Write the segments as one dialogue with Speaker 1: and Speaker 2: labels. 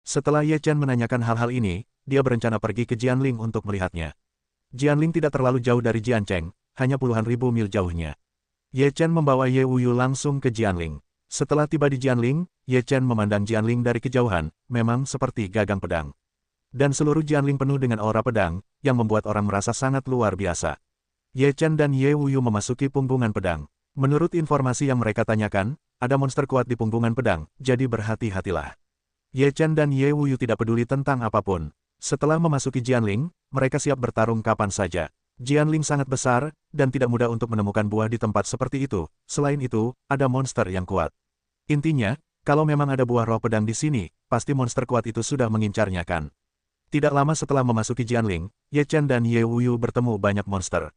Speaker 1: Setelah Ye Chen menanyakan hal-hal ini, dia berencana pergi ke Jianling untuk melihatnya. Jianling tidak terlalu jauh dari Jiancheng, hanya puluhan ribu mil jauhnya. Ye Chen membawa Ye Wuyu langsung ke Jianling. Setelah tiba di Jianling, Ye Chen memandang Jianling dari kejauhan, memang seperti gagang pedang. Dan seluruh Jianling penuh dengan aura pedang, yang membuat orang merasa sangat luar biasa. Ye Chen dan Ye Wuyu memasuki punggungan pedang. Menurut informasi yang mereka tanyakan, ada monster kuat di punggungan pedang, jadi berhati-hatilah. Ye Chen dan Ye Wuyu tidak peduli tentang apapun. Setelah memasuki Jianling, mereka siap bertarung kapan saja. Jianling sangat besar, dan tidak mudah untuk menemukan buah di tempat seperti itu. Selain itu, ada monster yang kuat. Intinya, kalau memang ada buah roh pedang di sini, pasti monster kuat itu sudah mengincarnya kan. Tidak lama setelah memasuki Jianling, Ye Chen dan Ye Wuyu bertemu banyak monster.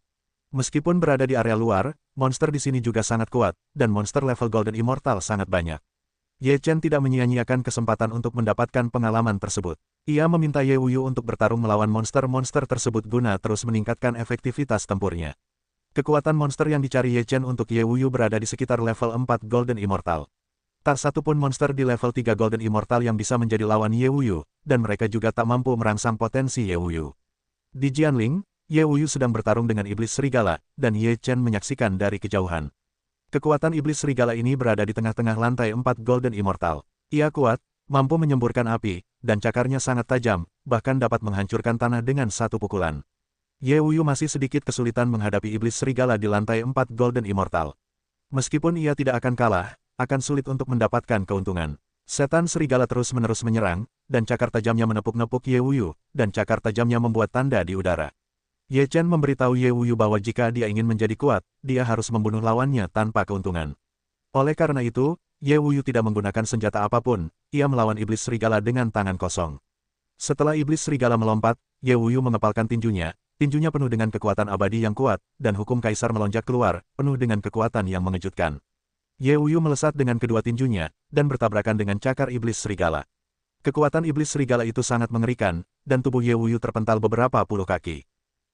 Speaker 1: Meskipun berada di area luar, monster di sini juga sangat kuat, dan monster level Golden Immortal sangat banyak. Ye Chen tidak menyia-nyiakan kesempatan untuk mendapatkan pengalaman tersebut. Ia meminta Ye Wuyu untuk bertarung melawan monster-monster tersebut guna terus meningkatkan efektivitas tempurnya. Kekuatan monster yang dicari Ye Chen untuk Ye Wuyu berada di sekitar level 4 Golden Immortal. Tak satu pun monster di level 3 Golden Immortal yang bisa menjadi lawan Ye Wuyu, dan mereka juga tak mampu merangsang potensi Ye Wuyu. Di Jianling, Ye Wuyu sedang bertarung dengan iblis serigala, dan Ye Chen menyaksikan dari kejauhan. Kekuatan iblis serigala ini berada di tengah-tengah lantai 4 Golden Immortal. Ia kuat, mampu menyemburkan api, dan cakarnya sangat tajam, bahkan dapat menghancurkan tanah dengan satu pukulan. Ye Wuyu masih sedikit kesulitan menghadapi iblis serigala di lantai 4 Golden Immortal. Meskipun ia tidak akan kalah, akan sulit untuk mendapatkan keuntungan. Setan serigala terus-menerus menyerang, dan cakar tajamnya menepuk-nepuk Ye Wuyu, dan cakar tajamnya membuat tanda di udara. Ye Chen memberitahu Ye Wuyu bahwa jika dia ingin menjadi kuat, dia harus membunuh lawannya tanpa keuntungan. Oleh karena itu, Ye Wuyu tidak menggunakan senjata apapun, ia melawan iblis serigala dengan tangan kosong. Setelah iblis serigala melompat, Ye Wuyu mengepalkan tinjunya penuh dengan kekuatan abadi yang kuat, dan hukum kaisar melonjak keluar, penuh dengan kekuatan yang mengejutkan. Ye Wuyu melesat dengan kedua tinjunya, dan bertabrakan dengan cakar iblis serigala. Kekuatan iblis serigala itu sangat mengerikan, dan tubuh Ye Wuyu terpental beberapa puluh kaki.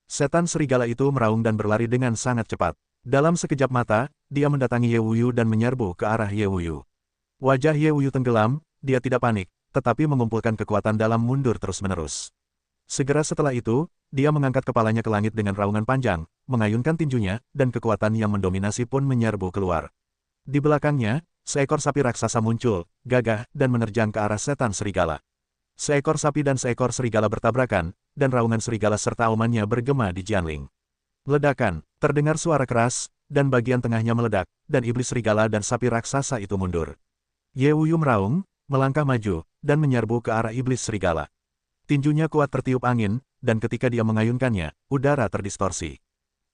Speaker 1: Setan serigala itu meraung dan berlari dengan sangat cepat. Dalam sekejap mata, dia mendatangi Ye Wuyu dan menyerbu ke arah Ye Wuyu. Wajah Ye Wuyu tenggelam, dia tidak panik, tetapi mengumpulkan kekuatan dalam mundur terus-menerus. Segera setelah itu, dia mengangkat kepalanya ke langit dengan raungan panjang, mengayunkan tinjunya, dan kekuatan yang mendominasi pun menyerbu keluar. Di belakangnya, seekor sapi raksasa muncul, gagah, dan menerjang ke arah setan serigala. Seekor sapi dan seekor serigala bertabrakan, dan raungan serigala serta aumannya bergema di Jianling. Ledakan, terdengar suara keras, dan bagian tengahnya meledak, dan iblis serigala dan sapi raksasa itu mundur. Ye Wuyu meraung, melangkah maju, dan menyerbu ke arah iblis serigala. Tinjunya kuat tertiup angin, dan ketika dia mengayunkannya, udara terdistorsi.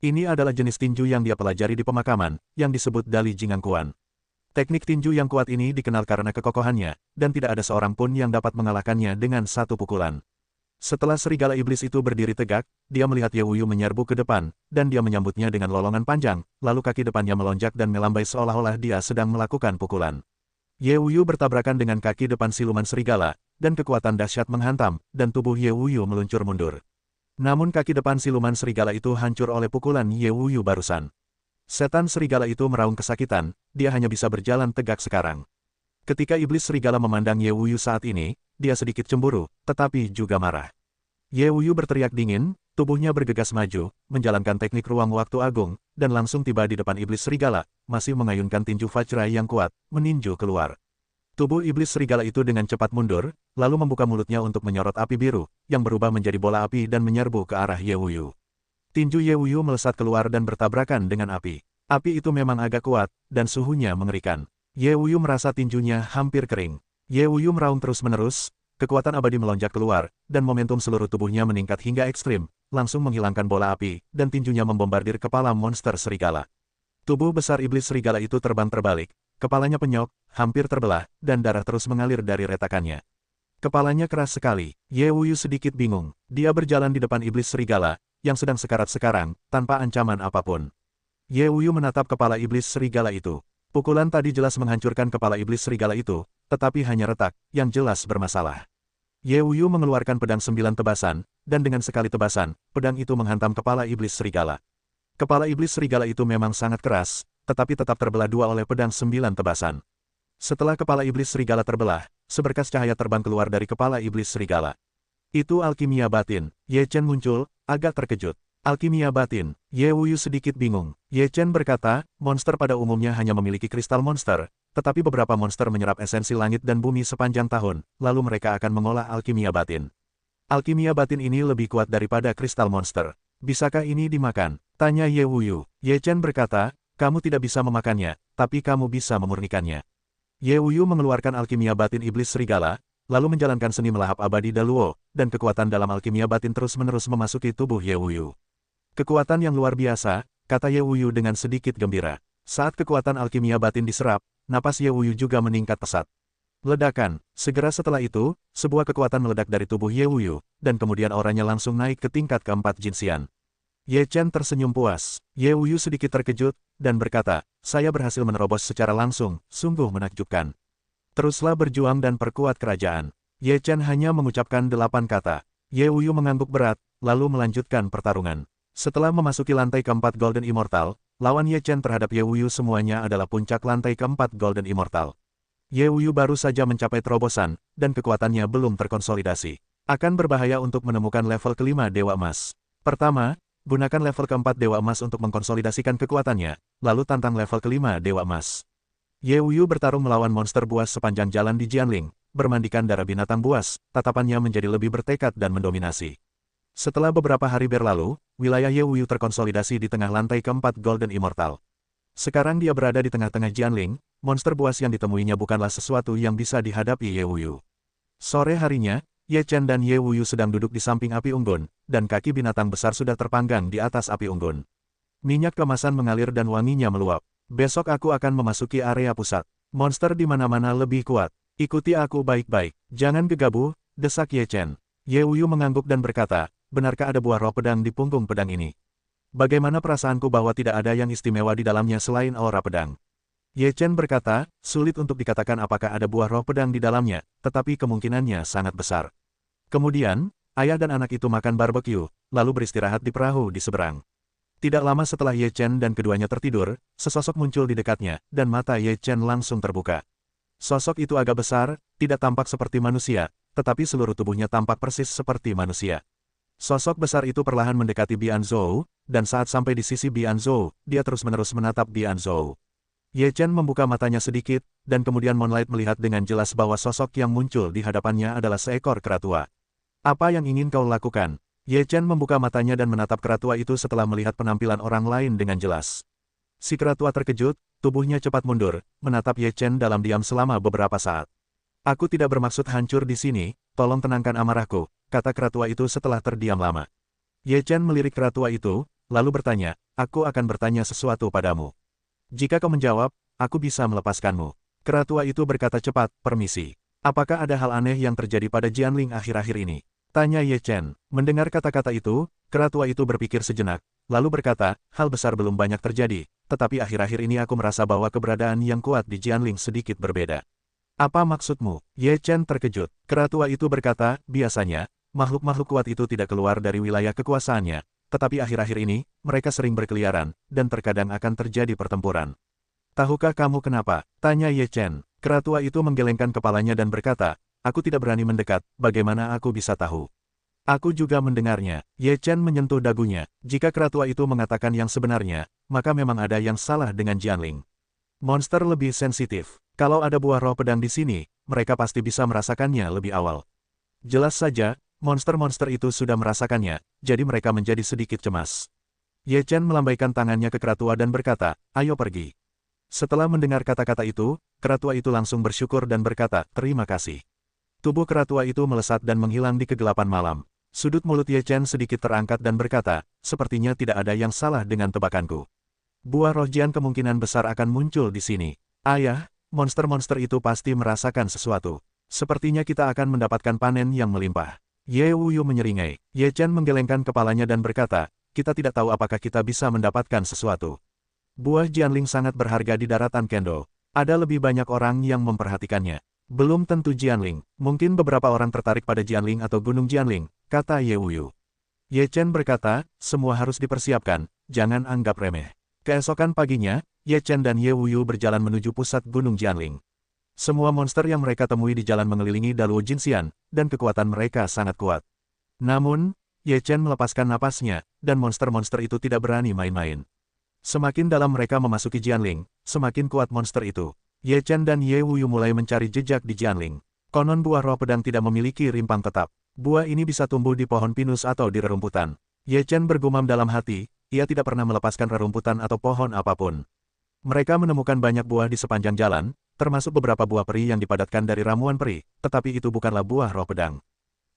Speaker 1: Ini adalah jenis tinju yang dia pelajari di pemakaman, yang disebut Dali Jingangkuan. Teknik tinju yang kuat ini dikenal karena kekokohannya, dan tidak ada seorang pun yang dapat mengalahkannya dengan satu pukulan. Setelah serigala iblis itu berdiri tegak, dia melihat Ye Wuyu menyerbu ke depan, dan dia menyambutnya dengan lolongan panjang, lalu kaki depannya melonjak dan melambai seolah-olah dia sedang melakukan pukulan. Ye Wuyu bertabrakan dengan kaki depan siluman serigala, dan kekuatan dahsyat menghantam, dan tubuh Ye Wuyu meluncur mundur. Namun kaki depan siluman serigala itu hancur oleh pukulan Ye Wuyu barusan. Setan serigala itu meraung kesakitan, dia hanya bisa berjalan tegak sekarang. Ketika iblis serigala memandang Ye Wuyu saat ini, dia sedikit cemburu, tetapi juga marah. Ye Wuyu berteriak dingin, tubuhnya bergegas maju, menjalankan teknik ruang waktu agung, dan langsung tiba di depan iblis serigala, masih mengayunkan tinju Vajra yang kuat, meninju keluar. Tubuh iblis serigala itu dengan cepat mundur, lalu membuka mulutnya untuk menyorot api biru, yang berubah menjadi bola api dan menyerbu ke arah Ye Wuyu. Tinju Ye Wuyu melesat keluar dan bertabrakan dengan api. Api itu memang agak kuat, dan suhunya mengerikan. Ye Wuyu merasa tinjunya hampir kering. Ye Wuyu meraung terus-menerus, kekuatan abadi melonjak keluar, dan momentum seluruh tubuhnya meningkat hingga ekstrim, langsung menghilangkan bola api, dan tinjunya membombardir kepala monster serigala. Tubuh besar iblis serigala itu terbang terbalik, kepalanya penyok, hampir terbelah, dan darah terus mengalir dari retakannya. Kepalanya keras sekali. Ye Wuyu sedikit bingung. Dia berjalan di depan iblis serigala, yang sedang sekarat sekarang, tanpa ancaman apapun. Ye Wuyu menatap kepala iblis serigala itu. Pukulan tadi jelas menghancurkan kepala iblis serigala itu, tetapi hanya retak, yang jelas bermasalah. Ye Wuyu mengeluarkan pedang 9 tebasan, dan dengan sekali tebasan, pedang itu menghantam kepala iblis serigala. Kepala iblis serigala itu memang sangat keras, tetapi tetap terbelah dua oleh pedang 9 tebasan. Setelah kepala iblis serigala terbelah, seberkas cahaya terbang keluar dari kepala iblis serigala. Itu alkimia batin. Ye Chen muncul, agak terkejut. Alkimia batin. Ye Wuyu sedikit bingung. Ye Chen berkata, monster pada umumnya hanya memiliki kristal monster, tetapi beberapa monster menyerap esensi langit dan bumi sepanjang tahun, lalu mereka akan mengolah alkimia batin. Alkimia batin ini lebih kuat daripada kristal monster. Bisakah ini dimakan? Tanya Ye Wuyu. Ye Chen berkata, kamu tidak bisa memakannya, tapi kamu bisa memurnikannya. Ye Wuyu mengeluarkan alkimia batin iblis serigala, lalu menjalankan seni melahap abadi Daluo, dan kekuatan dalam alkimia batin terus-menerus memasuki tubuh Ye Wuyu. Kekuatan yang luar biasa, kata Ye Wuyu dengan sedikit gembira. Saat kekuatan alkimia batin diserap, napas Ye Wuyu juga meningkat pesat. Ledakan. Segera setelah itu, sebuah kekuatan meledak dari tubuh Ye Wuyu, dan kemudian auranya langsung naik ke tingkat keempat Jinxian. Ye Chen tersenyum puas. Ye Wuyu sedikit terkejut, dan berkata, saya berhasil menerobos secara langsung, sungguh menakjubkan. Teruslah berjuang dan perkuat kerajaan. Ye Chen hanya mengucapkan 8 kata. Ye Wuyu mengangguk berat, lalu melanjutkan pertarungan. Setelah memasuki lantai keempat Golden Immortal, lawan Ye Chen terhadap Ye Wuyu semuanya adalah puncak lantai keempat Golden Immortal. Ye Wuyu baru saja mencapai terobosan, dan kekuatannya belum terkonsolidasi. Akan berbahaya untuk menemukan level kelima Dewa Emas. Pertama, gunakan level keempat Dewa Emas untuk mengkonsolidasikan kekuatannya, lalu tantang level kelima Dewa Emas. Ye Wuyu bertarung melawan monster buas sepanjang jalan di Jianling, bermandikan darah binatang buas, tatapannya menjadi lebih bertekad dan mendominasi. Setelah beberapa hari berlalu, wilayah Ye Wuyu terkonsolidasi di tengah lantai keempat Golden Immortal. Sekarang dia berada di tengah-tengah Jianling, monster buas yang ditemuinya bukanlah sesuatu yang bisa dihadapi Ye Wuyu. Sore harinya, Ye Chen dan Ye Wuyu sedang duduk di samping api unggun, dan kaki binatang besar sudah terpanggang di atas api unggun. Minyak kemasan mengalir dan wanginya meluap. Besok aku akan memasuki area pusat. Monster di mana-mana lebih kuat. Ikuti aku baik-baik. Jangan gegabah, desak Ye Chen. Ye Wuyu mengangguk dan berkata, benarkah ada buah roh pedang di punggung pedang ini? Bagaimana perasaanku bahwa tidak ada yang istimewa di dalamnya selain aura pedang? Ye Chen berkata, sulit untuk dikatakan apakah ada buah roh pedang di dalamnya, tetapi kemungkinannya sangat besar. Kemudian, ayah dan anak itu makan barbeque, lalu beristirahat di perahu di seberang. Tidak lama setelah Ye Chen dan keduanya tertidur, sesosok muncul di dekatnya, dan mata Ye Chen langsung terbuka. Sosok itu agak besar, tidak tampak seperti manusia, tetapi seluruh tubuhnya tampak persis seperti manusia. Sosok besar itu perlahan mendekati Bian Zhou, dan saat sampai di sisi Bian Zhou, dia terus-menerus menatap Bian Zhou. Ye Chen membuka matanya sedikit, dan kemudian Moonlight melihat dengan jelas bahwa sosok yang muncul di hadapannya adalah seekor keratua. Apa yang ingin kau lakukan? Ye Chen membuka matanya dan menatap keratua itu setelah melihat penampilan orang lain dengan jelas. Si keratua terkejut, tubuhnya cepat mundur, menatap Ye Chen dalam diam selama beberapa saat. Aku tidak bermaksud hancur di sini, tolong tenangkan amarahku, kata keratua itu setelah terdiam lama. Ye Chen melirik keratua itu, lalu bertanya, aku akan bertanya sesuatu padamu. Jika kau menjawab, aku bisa melepaskanmu. Keratua itu berkata cepat, permisi. Apakah ada hal aneh yang terjadi pada Jianling akhir-akhir ini? Tanya Ye Chen. Mendengar kata-kata itu, keratua itu berpikir sejenak, lalu berkata, hal besar belum banyak terjadi, tetapi akhir-akhir ini aku merasa bahwa keberadaan yang kuat di Jianling sedikit berbeda. Apa maksudmu? Ye Chen terkejut. Keratua itu berkata, biasanya, makhluk-makhluk kuat itu tidak keluar dari wilayah kekuasaannya, tetapi akhir-akhir ini, mereka sering berkeliaran, dan terkadang akan terjadi pertempuran. Tahukah kamu kenapa? Tanya Ye Chen. Keratua itu menggelengkan kepalanya dan berkata, aku tidak berani mendekat, bagaimana aku bisa tahu? Aku juga mendengarnya. Ye Chen menyentuh dagunya. Jika keratua itu mengatakan yang sebenarnya, maka memang ada yang salah dengan Jianling. Monster lebih sensitif. Kalau ada buah roh pedang di sini, mereka pasti bisa merasakannya lebih awal. Jelas saja, monster-monster itu sudah merasakannya, jadi mereka menjadi sedikit cemas. Ye Chen melambaikan tangannya ke keratua dan berkata, ayo pergi. Setelah mendengar kata-kata itu, keratua itu langsung bersyukur dan berkata, terima kasih. Tubuh keratua itu melesat dan menghilang di kegelapan malam. Sudut mulut Ye Chen sedikit terangkat dan berkata, sepertinya tidak ada yang salah dengan tebakanku. Buah roh Jian kemungkinan besar akan muncul di sini. Ayah, monster-monster itu pasti merasakan sesuatu. Sepertinya kita akan mendapatkan panen yang melimpah. Ye Wuyu menyeringai. Ye Chen menggelengkan kepalanya dan berkata, kita tidak tahu apakah kita bisa mendapatkan sesuatu. Buah Jianling sangat berharga di daratan Kendo. Ada lebih banyak orang yang memperhatikannya. Belum tentu Jianling. Mungkin beberapa orang tertarik pada Jianling atau Gunung Jianling, kata Ye Wuyu. Ye Chen berkata, semua harus dipersiapkan, jangan anggap remeh. Keesokan paginya, Ye Chen dan Ye Wuyu berjalan menuju pusat Gunung Jianling. Semua monster yang mereka temui di jalan mengelilingi Daluo Jinxian, dan kekuatan mereka sangat kuat. Namun, Ye Chen melepaskan napasnya, dan monster-monster itu tidak berani main-main. Semakin dalam mereka memasuki Jianling, semakin kuat monster itu. Ye Chen dan Ye Wuyu mulai mencari jejak di Jianling. Konon buah roh pedang tidak memiliki rimpang tetap. Buah ini bisa tumbuh di pohon pinus atau di rerumputan. Ye Chen bergumam dalam hati, ia tidak pernah melepaskan rerumputan atau pohon apapun. Mereka menemukan banyak buah di sepanjang jalan, termasuk beberapa buah peri yang dipadatkan dari ramuan peri, tetapi itu bukanlah buah roh pedang.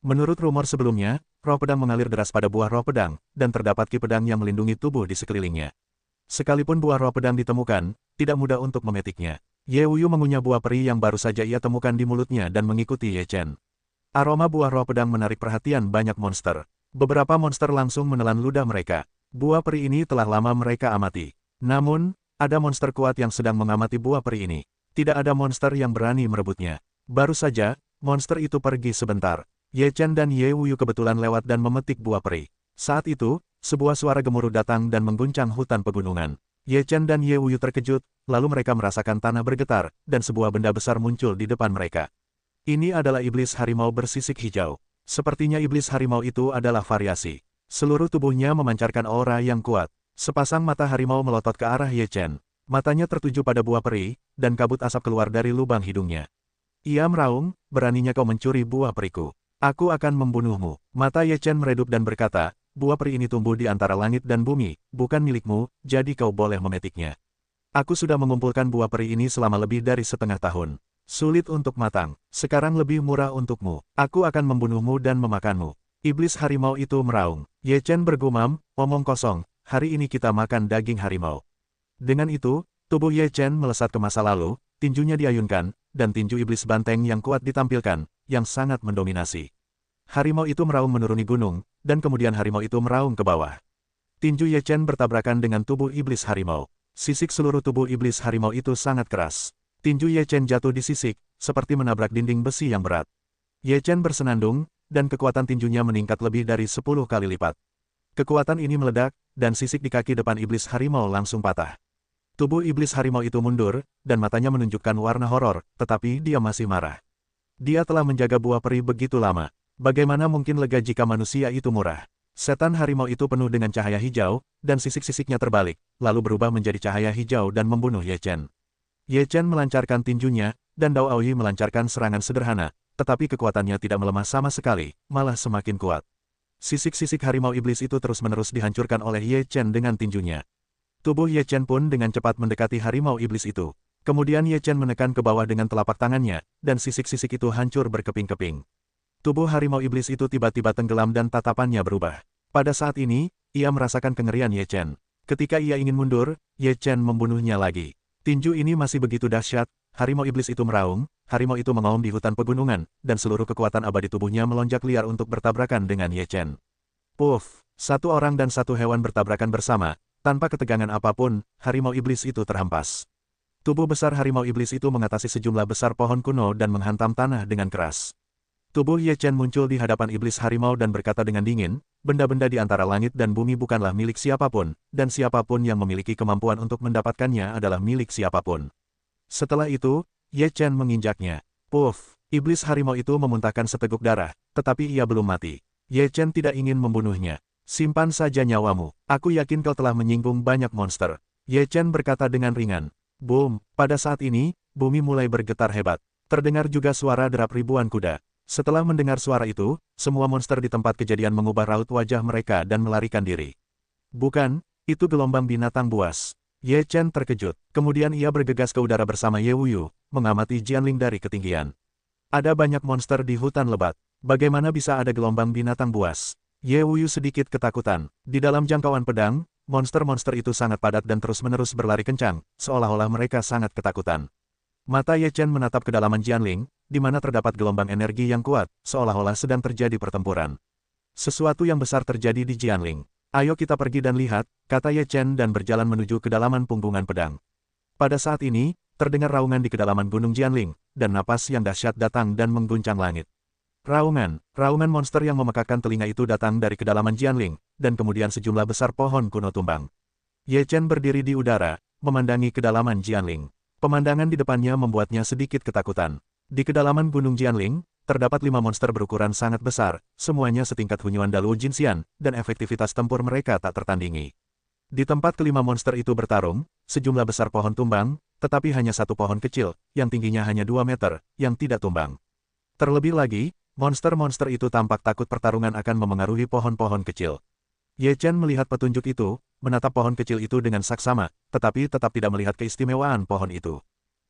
Speaker 1: Menurut rumor sebelumnya, roh pedang mengalir deras pada buah roh pedang, dan terdapat ki pedang yang melindungi tubuh di sekelilingnya. Sekalipun buah roh pedang ditemukan, tidak mudah untuk memetiknya. Ye Wuyu mengunyah buah peri yang baru saja ia temukan di mulutnya dan mengikuti Ye Chen. Aroma buah roh pedang menarik perhatian banyak monster. Beberapa monster langsung menelan ludah mereka. Buah peri ini telah lama mereka amati. Namun, ada monster kuat yang sedang mengamati buah peri ini. Tidak ada monster yang berani merebutnya. Baru saja, monster itu pergi sebentar. Ye Chen dan Ye Wuyu kebetulan lewat dan memetik buah peri. Saat itu, sebuah suara gemuruh datang dan mengguncang hutan pegunungan. Ye Chen dan Ye Wuyu terkejut, lalu mereka merasakan tanah bergetar, dan sebuah benda besar muncul di depan mereka. Ini adalah iblis harimau bersisik hijau. Sepertinya iblis harimau itu adalah variasi. Seluruh tubuhnya memancarkan aura yang kuat. Sepasang mata harimau melotot ke arah Ye Chen. Matanya tertuju pada buah peri, dan kabut asap keluar dari lubang hidungnya. Ia meraung, beraninya kau mencuri buah periku. Aku akan membunuhmu. Mata Ye Chen meredup dan berkata, buah peri ini tumbuh di antara langit dan bumi, bukan milikmu, jadi kau boleh memetiknya. Aku sudah mengumpulkan buah peri ini selama lebih dari setengah tahun. Sulit untuk matang, sekarang lebih murah untukmu. Aku akan membunuhmu dan memakanmu. Iblis harimau itu meraung. Ye Chen bergumam, omong kosong, hari ini kita makan daging harimau. Dengan itu, tubuh Ye Chen melesat ke masa lalu, tinjunya diayunkan, dan tinju iblis banteng yang kuat ditampilkan, yang sangat mendominasi. Harimau itu meraung menuruni gunung, dan kemudian harimau itu meraung ke bawah. Tinju Ye Chen bertabrakan dengan tubuh iblis harimau. Sisik seluruh tubuh iblis harimau itu sangat keras. Tinju Ye Chen jatuh di sisik, seperti menabrak dinding besi yang berat. Ye Chen bersenandung, dan kekuatan tinjunya meningkat lebih dari 10 kali lipat. Kekuatan ini meledak, dan sisik di kaki depan iblis harimau langsung patah. Tubuh iblis harimau itu mundur, dan matanya menunjukkan warna horor, tetapi dia masih marah. Dia telah menjaga buah peri begitu lama. Bagaimana mungkin lega jika manusia itu murah? Setan harimau itu penuh dengan cahaya hijau, dan sisik-sisiknya terbalik, lalu berubah menjadi cahaya hijau dan membunuh Ye Chen. Ye Chen melancarkan tinjunya, dan Dao Aoyi melancarkan serangan sederhana, tetapi kekuatannya tidak melemah sama sekali, malah semakin kuat. Sisik-sisik harimau iblis itu terus-menerus dihancurkan oleh Ye Chen dengan tinjunya. Tubuh Ye Chen pun dengan cepat mendekati harimau iblis itu. Kemudian Ye Chen menekan ke bawah dengan telapak tangannya, dan sisik-sisik itu hancur berkeping-keping. Tubuh harimau iblis itu tiba-tiba tenggelam dan tatapannya berubah. Pada saat ini, ia merasakan kengerian Ye Chen. Ketika ia ingin mundur, Ye Chen membunuhnya lagi. Tinju ini masih begitu dahsyat, harimau iblis itu meraung, harimau itu mengaum di hutan pegunungan, dan seluruh kekuatan abadi tubuhnya melonjak liar untuk bertabrakan dengan Ye Chen. Puff! Satu orang dan satu hewan bertabrakan bersama, tanpa ketegangan apapun, harimau iblis itu terhempas. Tubuh besar harimau iblis itu mengatasi sejumlah besar pohon kuno dan menghantam tanah dengan keras. Tubuh Ye Chen muncul di hadapan iblis harimau dan berkata dengan dingin, benda-benda di antara langit dan bumi bukanlah milik siapapun, dan siapapun yang memiliki kemampuan untuk mendapatkannya adalah milik siapapun. Setelah itu, Ye Chen menginjaknya. Puff! Iblis harimau itu memuntahkan seteguk darah, tetapi ia belum mati. Ye Chen tidak ingin membunuhnya. Simpan saja nyawamu, aku yakin kau telah menyinggung banyak monster. Ye Chen berkata dengan ringan. Boom! Pada saat ini, bumi mulai bergetar hebat. Terdengar juga suara derap ribuan kuda. Setelah mendengar suara itu, semua monster di tempat kejadian mengubah raut wajah mereka dan melarikan diri. Bukan, itu gelombang binatang buas. Ye Chen terkejut. Kemudian ia bergegas ke udara bersama Ye Wuyu, mengamati Jianling dari ketinggian. Ada banyak monster di hutan lebat. Bagaimana bisa ada gelombang binatang buas? Ye Wuyu sedikit ketakutan. Di dalam jangkauan pedang, monster-monster itu sangat padat dan terus-menerus berlari kencang, seolah-olah mereka sangat ketakutan. Mata Ye Chen menatap kedalaman Jianling, di mana terdapat gelombang energi yang kuat, seolah-olah sedang terjadi pertempuran. Sesuatu yang besar terjadi di Jianling. Ayo kita pergi dan lihat, kata Ye Chen dan berjalan menuju kedalaman punggungan pedang. Pada saat ini, terdengar raungan di kedalaman gunung Jianling, dan napas yang dahsyat datang dan mengguncang langit. Raungan monster yang memekakkan telinga itu datang dari kedalaman Jianling, dan kemudian sejumlah besar pohon kuno tumbang. Ye Chen berdiri di udara, memandangi kedalaman Jianling. Pemandangan di depannya membuatnya sedikit ketakutan. Di kedalaman Gunung Jianling, terdapat 5 monster berukuran sangat besar, semuanya setingkat Hunyuan Daluo Jinxian, dan efektivitas tempur mereka tak tertandingi. Di tempat kelima monster itu bertarung, sejumlah besar pohon tumbang, tetapi hanya satu pohon kecil, yang tingginya hanya 2 meter, yang tidak tumbang. Terlebih lagi, monster-monster itu tampak takut pertarungan akan memengaruhi pohon-pohon kecil. Ye Chen melihat petunjuk itu, menatap pohon kecil itu dengan saksama, tetapi tetap tidak melihat keistimewaan pohon itu.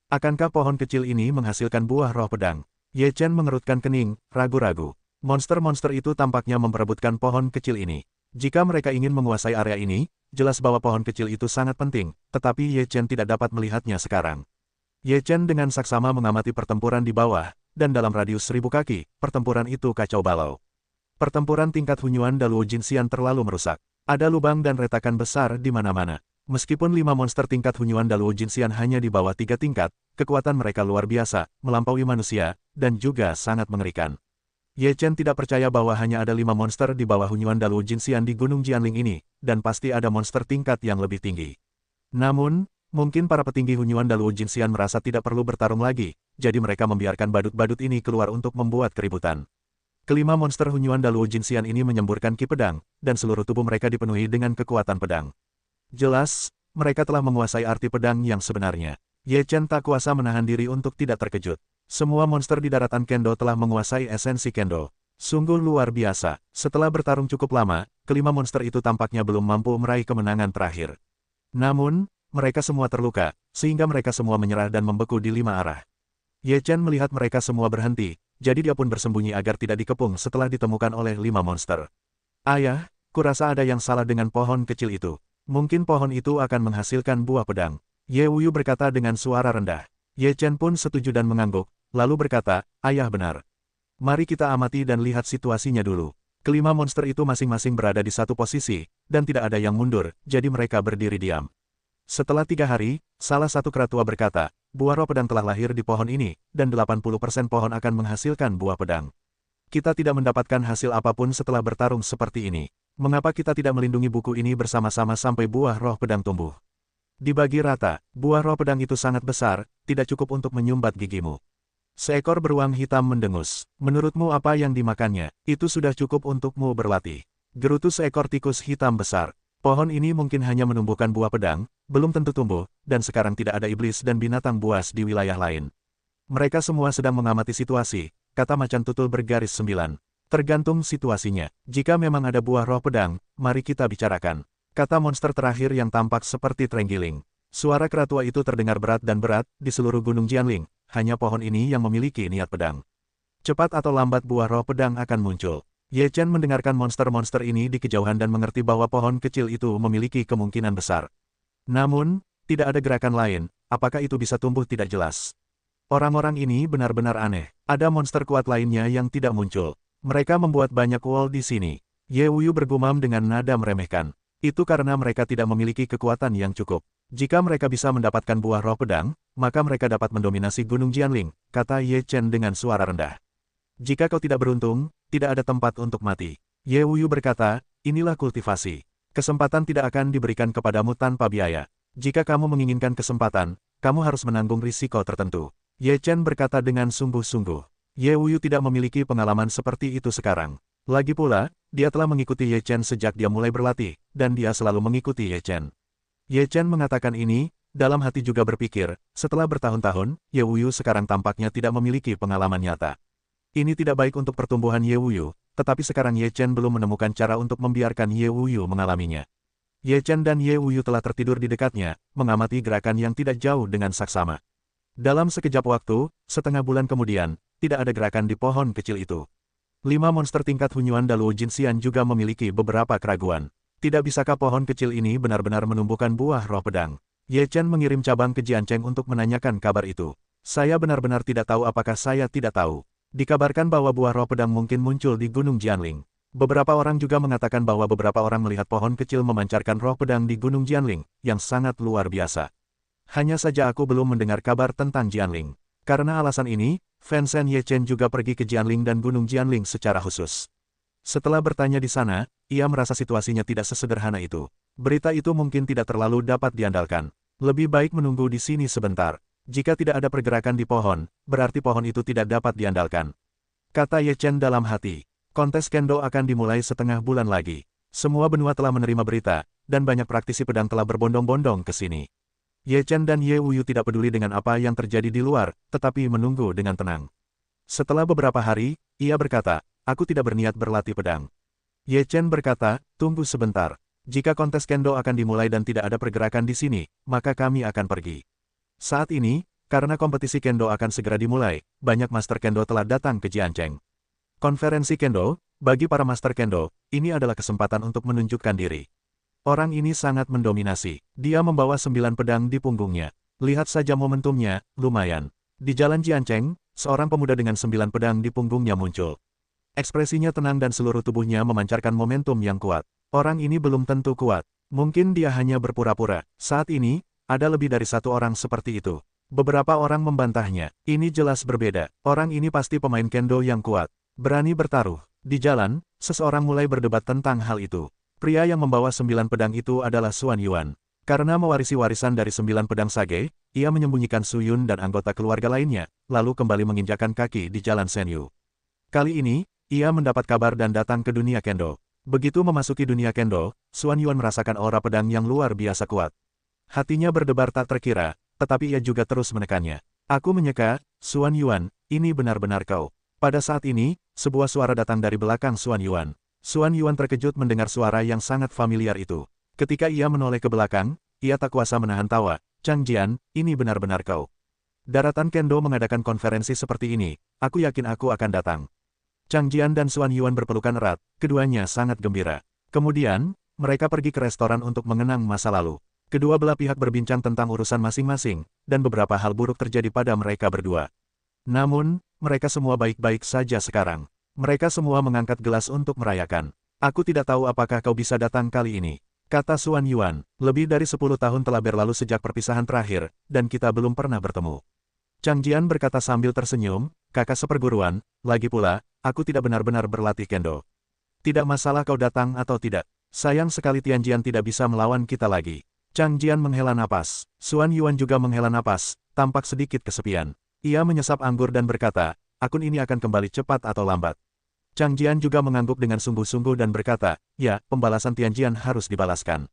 Speaker 1: Akankah pohon kecil ini menghasilkan buah roh pedang? Ye Chen mengerutkan kening, ragu-ragu. Monster-monster itu tampaknya memperebutkan pohon kecil ini. Jika mereka ingin menguasai area ini, jelas bahwa pohon kecil itu sangat penting, tetapi Ye Chen tidak dapat melihatnya sekarang. Ye Chen dengan saksama mengamati pertempuran di bawah, dan dalam radius 1000 kaki, pertempuran itu kacau balau. Pertempuran tingkat Hunyuan Daluo Jinxian terlalu merusak. Ada lubang dan retakan besar di mana-mana. Meskipun 5 monster tingkat Hunyuan Daluo Jinxian hanya di bawah 3 tingkat, kekuatan mereka luar biasa, melampaui manusia, dan juga sangat mengerikan. Ye Chen tidak percaya bahwa hanya ada 5 monster di bawah Hunyuan Daluo Jinxian di Gunung Jianling ini, dan pasti ada monster tingkat yang lebih tinggi. Namun, mungkin para petinggi Hunyuan Daluo Jinxian merasa tidak perlu bertarung lagi, jadi mereka membiarkan badut-badut ini keluar untuk membuat keributan. Kelima monster Hunyuan Daluo Jinxian ini menyemburkan ki pedang, dan seluruh tubuh mereka dipenuhi dengan kekuatan pedang. Jelas, mereka telah menguasai arti pedang yang sebenarnya. Ye Chen tak kuasa menahan diri untuk tidak terkejut. Semua monster di daratan Kendo telah menguasai esensi Kendo. Sungguh luar biasa. Setelah bertarung cukup lama, kelima monster itu tampaknya belum mampu meraih kemenangan terakhir. Namun, mereka semua terluka, sehingga mereka semua menyerah dan membeku di 5 arah. Ye Chen melihat mereka semua berhenti, jadi dia pun bersembunyi agar tidak dikepung setelah ditemukan oleh 5 monster. Ayah, kurasa ada yang salah dengan pohon kecil itu. Mungkin pohon itu akan menghasilkan buah pedang. Ye Wuyu berkata dengan suara rendah. Ye Chen pun setuju dan mengangguk, lalu berkata, ayah benar. Mari kita amati dan lihat situasinya dulu. Kelima monster itu masing-masing berada di satu posisi, dan tidak ada yang mundur, jadi mereka berdiri diam. Setelah 3 hari, salah satu keratua berkata, buah roh pedang telah lahir di pohon ini, dan 80% pohon akan menghasilkan buah pedang. Kita tidak mendapatkan hasil apapun setelah bertarung seperti ini. Mengapa kita tidak melindungi buku ini bersama-sama sampai buah roh pedang tumbuh? Dibagi rata, buah roh pedang itu sangat besar, tidak cukup untuk menyumbat gigimu. Seekor beruang hitam mendengus. Menurutmu apa yang dimakannya, itu sudah cukup untukmu berlatih. Gerutu seekor tikus hitam besar. Pohon ini mungkin hanya menumbuhkan buah pedang, belum tentu tumbuh, dan sekarang tidak ada iblis dan binatang buas di wilayah lain. Mereka semua sedang mengamati situasi, kata macan tutul bergaris 9. Tergantung situasinya. Jika memang ada buah roh pedang, mari kita bicarakan. Kata monster terakhir yang tampak seperti terenggiling. Suara keratua itu terdengar berat dan berat, di seluruh Gunung Jianling, hanya pohon ini yang memiliki niat pedang. Cepat atau lambat buah roh pedang akan muncul. Ye Chen mendengarkan monster-monster ini di kejauhan dan mengerti bahwa pohon kecil itu memiliki kemungkinan besar. Namun, tidak ada gerakan lain, apakah itu bisa tumbuh tidak jelas. Orang-orang ini benar-benar aneh. Ada monster kuat lainnya yang tidak muncul. Mereka membuat banyak wall di sini. Ye Wuyu bergumam dengan nada meremehkan. Itu karena mereka tidak memiliki kekuatan yang cukup. Jika mereka bisa mendapatkan buah roh pedang, maka mereka dapat mendominasi Gunung Jianling, kata Ye Chen dengan suara rendah. Jika kau tidak beruntung, tidak ada tempat untuk mati. Ye Wuyu berkata, inilah kultivasi. Kesempatan tidak akan diberikan kepadamu tanpa biaya. Jika kamu menginginkan kesempatan, kamu harus menanggung risiko tertentu. Ye Chen berkata dengan sungguh-sungguh. Ye Wuyu tidak memiliki pengalaman seperti itu sekarang. Lagi pula, dia telah mengikuti Ye Chen sejak dia mulai berlatih, dan dia selalu mengikuti Ye Chen. Ye Chen mengatakan ini, dalam hati juga berpikir, setelah bertahun-tahun, Ye Wuyu sekarang tampaknya tidak memiliki pengalaman nyata. Ini tidak baik untuk pertumbuhan Ye Wuyu, tetapi sekarang Ye Chen belum menemukan cara untuk membiarkan Ye Wuyu mengalaminya. Ye Chen dan Ye Wuyu telah tertidur di dekatnya, mengamati gerakan yang tidak jauh dengan saksama. Dalam sekejap waktu, setengah bulan kemudian, tidak ada gerakan di pohon kecil itu. 5 monster tingkat Hunyuan Daluo Jinxian juga memiliki beberapa keraguan. Tidak bisakah pohon kecil ini benar-benar menumbuhkan buah roh pedang? Ye Chen mengirim cabang ke Jiancheng untuk menanyakan kabar itu. Saya benar-benar tidak tahu apakah saya tidak tahu. Dikabarkan bahwa buah roh pedang mungkin muncul di Gunung Jianling. Beberapa orang juga mengatakan bahwa beberapa orang melihat pohon kecil memancarkan roh pedang di Gunung Jianling, yang sangat luar biasa. Hanya saja aku belum mendengar kabar tentang Jianling. Karena alasan ini, Fan Shen Ye Chen juga pergi ke Jianling dan Gunung Jianling secara khusus. Setelah bertanya di sana, ia merasa situasinya tidak sesederhana itu. Berita itu mungkin tidak terlalu dapat diandalkan. Lebih baik menunggu di sini sebentar. Jika tidak ada pergerakan di pohon, berarti pohon itu tidak dapat diandalkan. Kata Ye Chen dalam hati. Kontes kendo akan dimulai setengah bulan lagi. Semua benua telah menerima berita, dan banyak praktisi pedang telah berbondong-bondong ke sini. Ye Chen dan Ye Wuyu tidak peduli dengan apa yang terjadi di luar, tetapi menunggu dengan tenang. Setelah beberapa hari, ia berkata, aku tidak berniat berlatih pedang. Ye Chen berkata, tunggu sebentar. Jika kontes kendo akan dimulai dan tidak ada pergerakan di sini, maka kami akan pergi. Saat ini, karena kompetisi kendo akan segera dimulai, banyak master kendo telah datang ke Jiancheng. Konferensi kendo, bagi para master kendo, ini adalah kesempatan untuk menunjukkan diri. Orang ini sangat mendominasi. Dia membawa 9 pedang di punggungnya. Lihat saja momentumnya, lumayan. Di jalan Jiancheng, seorang pemuda dengan 9 pedang di punggungnya muncul. Ekspresinya tenang dan seluruh tubuhnya memancarkan momentum yang kuat. Orang ini belum tentu kuat. Mungkin dia hanya berpura-pura. Saat ini, ada lebih dari satu orang seperti itu. Beberapa orang membantahnya. Ini jelas berbeda. Orang ini pasti pemain kendo yang kuat. Berani bertaruh. Di jalan, seseorang mulai berdebat tentang hal itu. Pria yang membawa 9 pedang itu adalah Xuan Yuan. Karena mewarisi warisan dari 9 pedang sage, ia menyembunyikan Su Yun dan anggota keluarga lainnya, lalu kembali menginjakan kaki di jalan Senyu. Kali ini, ia mendapat kabar dan datang ke dunia kendo. Begitu memasuki dunia kendo, Xuan Yuan merasakan aura pedang yang luar biasa kuat. Hatinya berdebar tak terkira, tetapi ia juga terus menekannya. Aku menyeka, Xuan Yuan, ini benar-benar kau. Pada saat ini, sebuah suara datang dari belakang Xuan Yuan. Xuan Yuan terkejut mendengar suara yang sangat familiar itu. Ketika ia menoleh ke belakang, ia tak kuasa menahan tawa. Chang Jian, ini benar-benar kau. Daratan Kendo mengadakan konferensi seperti ini, aku yakin aku akan datang. Chang Jian dan Xuan Yuan berpelukan erat, keduanya sangat gembira. Kemudian, mereka pergi ke restoran untuk mengenang masa lalu. Kedua belah pihak berbincang tentang urusan masing-masing, dan beberapa hal buruk terjadi pada mereka berdua. Namun, mereka semua baik-baik saja sekarang. Mereka semua mengangkat gelas untuk merayakan. Aku tidak tahu apakah kau bisa datang kali ini. Kata Xuan Yuan, lebih dari 10 tahun telah berlalu sejak perpisahan terakhir, dan kita belum pernah bertemu. Chang Jian berkata sambil tersenyum, kakak seperguruan, lagi pula, aku tidak benar-benar berlatih kendo. Tidak masalah kau datang atau tidak. Sayang sekali Tianjian tidak bisa melawan kita lagi. Chang Jian menghela napas. Xuan Yuan juga menghela napas, tampak sedikit kesepian. Ia menyesap anggur dan berkata, akun ini akan kembali cepat atau lambat. Chang Jian juga mengangguk dengan sungguh-sungguh dan berkata, ya, pembalasan Tianjian harus dibalaskan.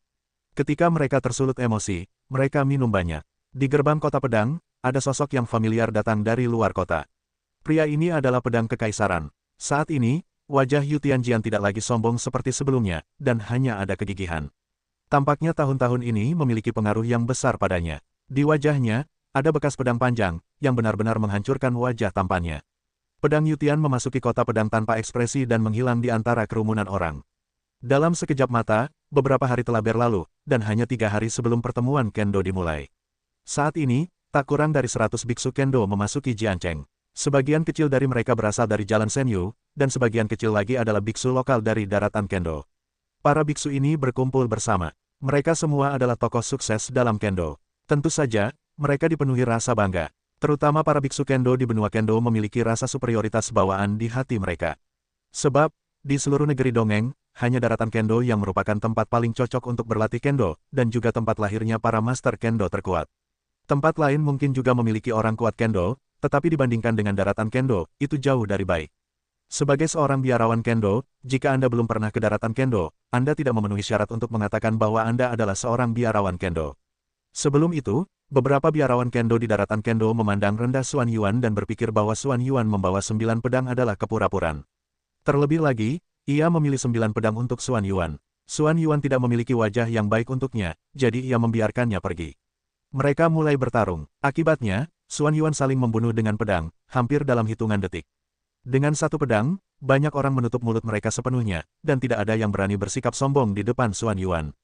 Speaker 1: Ketika mereka tersulut emosi, mereka minum banyak. Di gerbang kota pedang, ada sosok yang familiar datang dari luar kota. Pria ini adalah pedang kekaisaran. Saat ini, wajah Yu Tianjian tidak lagi sombong seperti sebelumnya, dan hanya ada kegigihan. Tampaknya tahun-tahun ini memiliki pengaruh yang besar padanya. Di wajahnya, ada bekas pedang panjang, yang benar-benar menghancurkan wajah tampannya. Pedang Yutian memasuki kota pedang tanpa ekspresi dan menghilang di antara kerumunan orang. Dalam sekejap mata, beberapa hari telah berlalu, dan hanya 3 hari sebelum pertemuan kendo dimulai. Saat ini, tak kurang dari 100 biksu kendo memasuki Jiancheng. Sebagian kecil dari mereka berasal dari Jalan Senyu, dan sebagian kecil lagi adalah biksu lokal dari daratan kendo. Para biksu ini berkumpul bersama. Mereka semua adalah tokoh sukses dalam kendo. Tentu saja, mereka dipenuhi rasa bangga. Terutama para biksu kendo di benua kendo memiliki rasa superioritas bawaan di hati mereka. Sebab, di seluruh negeri dongeng, hanya daratan kendo yang merupakan tempat paling cocok untuk berlatih kendo, dan juga tempat lahirnya para master kendo terkuat. Tempat lain mungkin juga memiliki orang kuat kendo, tetapi dibandingkan dengan daratan kendo, itu jauh dari baik. Sebagai seorang biarawan kendo, jika Anda belum pernah ke daratan kendo, Anda tidak memenuhi syarat untuk mengatakan bahwa Anda adalah seorang biarawan kendo. Sebelum itu, beberapa biarawan kendo di daratan kendo memandang rendah Xuan Yuan dan berpikir bahwa Xuan Yuan membawa 9 pedang adalah kepura-puraan. Terlebih lagi, ia memilih 9 pedang untuk Xuan Yuan. Xuan Yuan tidak memiliki wajah yang baik untuknya, jadi ia membiarkannya pergi. Mereka mulai bertarung. Akibatnya, Xuan Yuan saling membunuh dengan pedang, hampir dalam hitungan detik. Dengan satu pedang, banyak orang menutup mulut mereka sepenuhnya, dan tidak ada yang berani bersikap sombong di depan Xuan Yuan.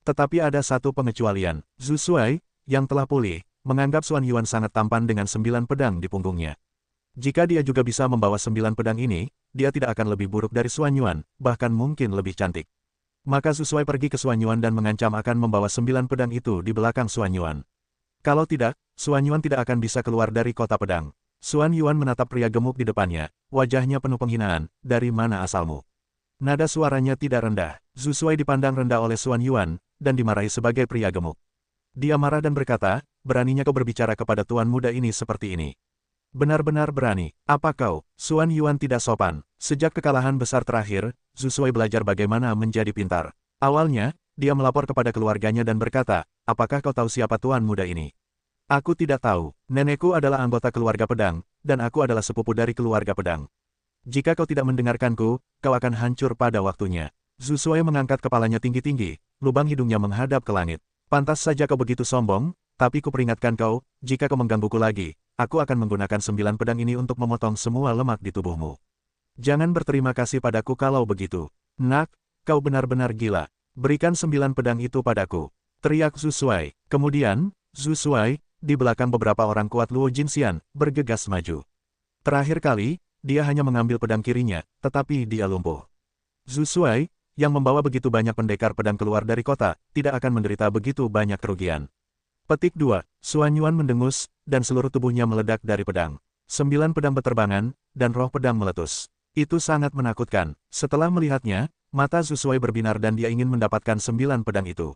Speaker 1: Tetapi ada satu pengecualian, Zhu Shuai, yang telah pulih, menganggap Xuan Yuan sangat tampan dengan 9 pedang di punggungnya. Jika dia juga bisa membawa 9 pedang ini, dia tidak akan lebih buruk dari Xuan Yuan, bahkan mungkin lebih cantik. Maka Zhu Shuai pergi ke Xuan Yuan dan mengancam akan membawa 9 pedang itu di belakang Xuan Yuan. Kalau tidak, Xuan Yuan tidak akan bisa keluar dari kota pedang. Xuan Yuan menatap pria gemuk di depannya, wajahnya penuh penghinaan, dari mana asalmu? Nada suaranya tidak rendah, Zhu Shuai dipandang rendah oleh Xuan Yuan, dan dimarahi sebagai pria gemuk. Dia marah dan berkata, beraninya kau berbicara kepada tuan muda ini seperti ini. Benar-benar berani. Apa kau, Xuan Yuan tidak sopan. Sejak kekalahan besar terakhir, Zhu Shuai belajar bagaimana menjadi pintar. Awalnya, dia melapor kepada keluarganya dan berkata, apakah kau tahu siapa tuan muda ini? Aku tidak tahu. Nenekku adalah anggota keluarga pedang, dan aku adalah sepupu dari keluarga pedang. Jika kau tidak mendengarkanku, kau akan hancur pada waktunya. Zhu Shuai mengangkat kepalanya tinggi-tinggi, lubang hidungnya menghadap ke langit. Pantas saja kau begitu sombong, tapi kuperingatkan kau, jika kau menggangguku lagi, aku akan menggunakan 9 pedang ini untuk memotong semua lemak di tubuhmu. Jangan berterima kasih padaku kalau begitu. Nak, kau benar-benar gila. Berikan 9 pedang itu padaku. Teriak Zhu Shuai. Kemudian, Zhu Shuai, di belakang beberapa orang kuat Luo Jinxian, bergegas maju. Terakhir kali, dia hanya mengambil pedang kirinya, tetapi dia lumpuh. Zhu Shuai, yang membawa begitu banyak pendekar pedang keluar dari kota, tidak akan menderita begitu banyak kerugian. Petik 2. Xuan Yuan mendengus, dan seluruh tubuhnya meledak dari pedang. 9 pedang beterbangan, dan roh pedang meletus. Itu sangat menakutkan. Setelah melihatnya, mata Zhu Shuai berbinar dan dia ingin mendapatkan 9 pedang itu.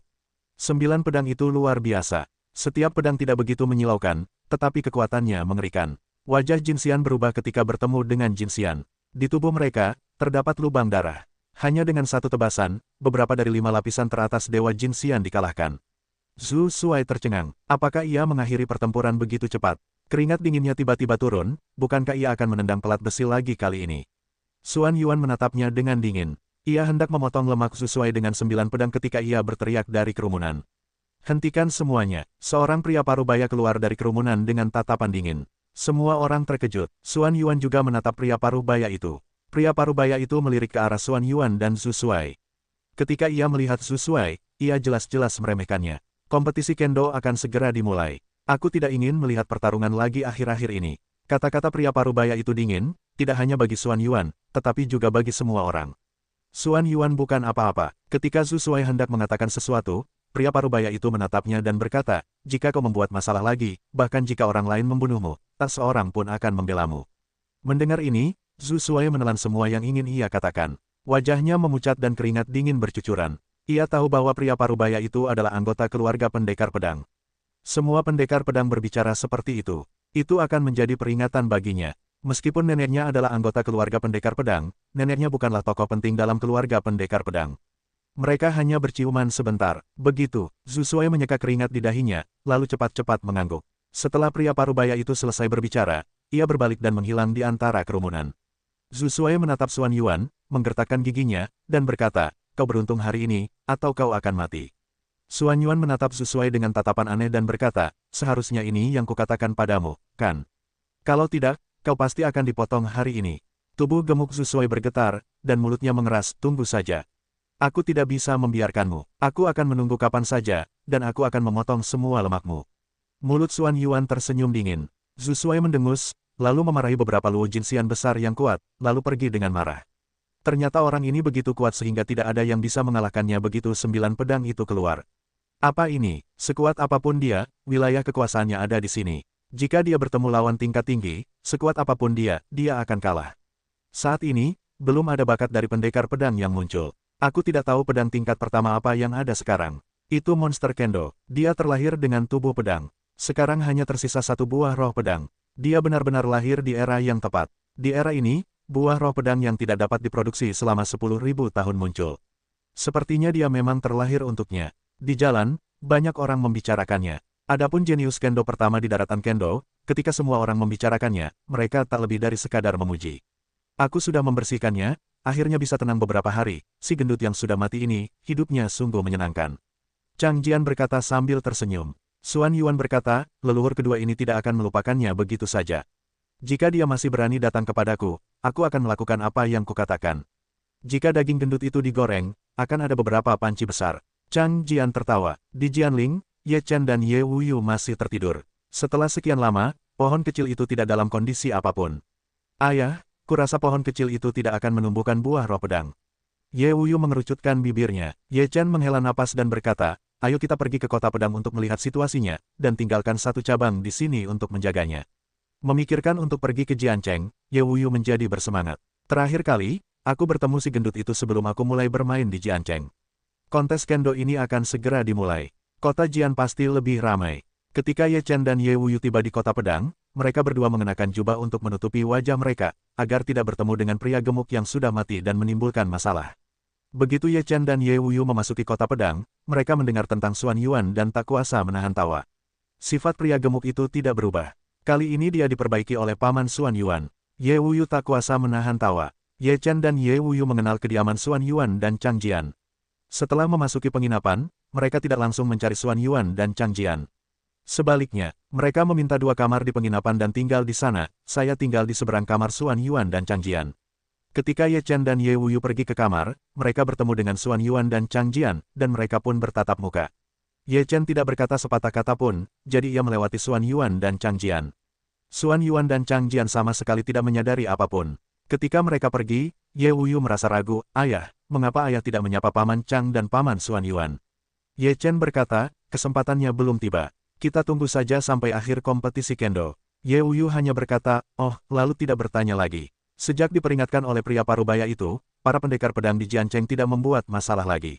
Speaker 1: 9 pedang itu luar biasa. Setiap pedang tidak begitu menyilaukan, tetapi kekuatannya mengerikan. Wajah Jinxian berubah ketika bertemu dengan Jinxian. Di tubuh mereka, terdapat lubang darah. Hanya dengan satu tebasan, beberapa dari 5 lapisan teratas Dewa Jinxian dikalahkan. Zhu Shuai tercengang. Apakah ia mengakhiri pertempuran begitu cepat? Keringat dinginnya tiba-tiba turun, bukankah ia akan menendang pelat besi lagi kali ini? Xuan Yuan menatapnya dengan dingin. Ia hendak memotong lemak Zhu Shuai dengan 9 pedang ketika ia berteriak dari kerumunan. Hentikan semuanya. Seorang pria parubaya keluar dari kerumunan dengan tatapan dingin. Semua orang terkejut. Xuan Yuan juga menatap pria parubaya itu. Pria parubaya itu melirik ke arah Xuan Yuan dan Zhu Shuai. Ketika ia melihat Zhu Shuai, ia jelas-jelas meremehkannya. Kompetisi kendo akan segera dimulai. Aku tidak ingin melihat pertarungan lagi akhir-akhir ini. Kata-kata pria parubaya itu dingin, tidak hanya bagi Xuan Yuan, tetapi juga bagi semua orang. Xuan Yuan bukan apa-apa. Ketika Zhu Shuai hendak mengatakan sesuatu, pria parubaya itu menatapnya dan berkata, jika kau membuat masalah lagi, bahkan jika orang lain membunuhmu, tak seorang pun akan membelamu. Mendengar ini, Zhu Shuai menelan semua yang ingin ia katakan. Wajahnya memucat dan keringat dingin bercucuran. Ia tahu bahwa pria parubaya itu adalah anggota keluarga pendekar pedang. Semua pendekar pedang berbicara seperti itu. Itu akan menjadi peringatan baginya. Meskipun neneknya adalah anggota keluarga pendekar pedang, neneknya bukanlah tokoh penting dalam keluarga pendekar pedang. Mereka hanya berciuman sebentar. Begitu, Zhu Shuai menyeka keringat di dahinya, lalu cepat-cepat mengangguk. Setelah pria parubaya itu selesai berbicara, ia berbalik dan menghilang di antara kerumunan. Zhu Shuai menatap Xuan Yuan, menggertakkan giginya, dan berkata, kau beruntung hari ini, atau kau akan mati. Xuan Yuan menatap Zhu Shuai dengan tatapan aneh dan berkata, seharusnya ini yang kukatakan padamu, kan? Kalau tidak, kau pasti akan dipotong hari ini. Tubuh gemuk Zhu Shuai bergetar, dan mulutnya mengeras, tunggu saja. Aku tidak bisa membiarkanmu. Aku akan menunggu kapan saja, dan aku akan memotong semua lemakmu. Mulut Xuan Yuan tersenyum dingin. Zhu Shuai mendengus, lalu memarahi beberapa Luo Jinxian besar yang kuat, lalu pergi dengan marah. Ternyata orang ini begitu kuat sehingga tidak ada yang bisa mengalahkannya begitu 9 pedang itu keluar. Apa ini? Sekuat apapun dia, wilayah kekuasaannya ada di sini. Jika dia bertemu lawan tingkat tinggi, sekuat apapun dia akan kalah. Saat ini, belum ada bakat dari pendekar pedang yang muncul. Aku tidak tahu pedang tingkat pertama apa yang ada sekarang. Itu monster kendo. Dia terlahir dengan tubuh pedang. Sekarang hanya tersisa satu buah roh pedang. Dia benar-benar lahir di era yang tepat. Di era ini, buah roh pedang yang tidak dapat diproduksi selama 10.000 tahun muncul. Sepertinya dia memang terlahir untuknya. Di jalan, banyak orang membicarakannya. Adapun jenius kendo pertama di daratan kendo, ketika semua orang membicarakannya, mereka tak lebih dari sekadar memuji. Aku sudah membersihkannya, akhirnya bisa tenang beberapa hari. Si gendut yang sudah mati ini, hidupnya sungguh menyenangkan. Chang Jian berkata sambil tersenyum. Xuan Yuan berkata, leluhur kedua ini tidak akan melupakannya begitu saja. Jika dia masih berani datang kepadaku, aku akan melakukan apa yang kukatakan. Jika daging gendut itu digoreng, akan ada beberapa panci besar. Chang Jian tertawa. Di Jianling, Ye Chen dan Ye Wuyu masih tertidur. Setelah sekian lama, pohon kecil itu tidak dalam kondisi apapun. Ayah, kurasa pohon kecil itu tidak akan menumbuhkan buah roh pedang. Ye Wuyu mengerucutkan bibirnya. Ye Chen menghela napas dan berkata, ayo kita pergi ke kota pedang untuk melihat situasinya, dan tinggalkan satu cabang di sini untuk menjaganya. Memikirkan untuk pergi ke Jiancheng, Ye Wuyu menjadi bersemangat. Terakhir kali, aku bertemu si gendut itu sebelum aku mulai bermain di Jiancheng. Kontes kendo ini akan segera dimulai. Kota Jian pasti lebih ramai. Ketika Ye Chen dan Ye Wuyu tiba di kota pedang, mereka berdua mengenakan jubah untuk menutupi wajah mereka, agar tidak bertemu dengan pria gemuk yang sudah mati dan menimbulkan masalah. Begitu Ye Chen dan Ye Wuyu memasuki kota pedang, mereka mendengar tentang Xuan Yuan dan tak kuasa menahan tawa. Sifat pria gemuk itu tidak berubah. Kali ini dia diperbaiki oleh paman Xuan Yuan. Ye Wuyu tak kuasa menahan tawa. Ye Chen dan Ye Wuyu mengenal kediaman Xuan Yuan dan Chang Jian. Setelah memasuki penginapan, mereka tidak langsung mencari Xuan Yuan dan Chang Jian. Sebaliknya, mereka meminta 2 kamar di penginapan dan tinggal di sana. Saya tinggal di seberang kamar Xuan Yuan dan Chang Jian. Ketika Ye Chen dan Ye Wuyu pergi ke kamar, mereka bertemu dengan Xuan Yuan dan Chang Jian, dan mereka pun bertatap muka. Ye Chen tidak berkata sepatah kata pun, jadi ia melewati Xuan Yuan dan Chang Jian. Xuan Yuan dan Chang Jian sama sekali tidak menyadari apapun. Ketika mereka pergi, Ye Wuyu merasa ragu, "Ayah, mengapa ayah tidak menyapa paman Chang dan paman Xuan Yuan?" Ye Chen berkata, "Kesempatannya belum tiba. Kita tunggu saja sampai akhir kompetisi kendo." Ye Wuyu hanya berkata, "Oh," lalu tidak bertanya lagi. Sejak diperingatkan oleh pria parubaya itu, para pendekar pedang di Jiancheng tidak membuat masalah lagi.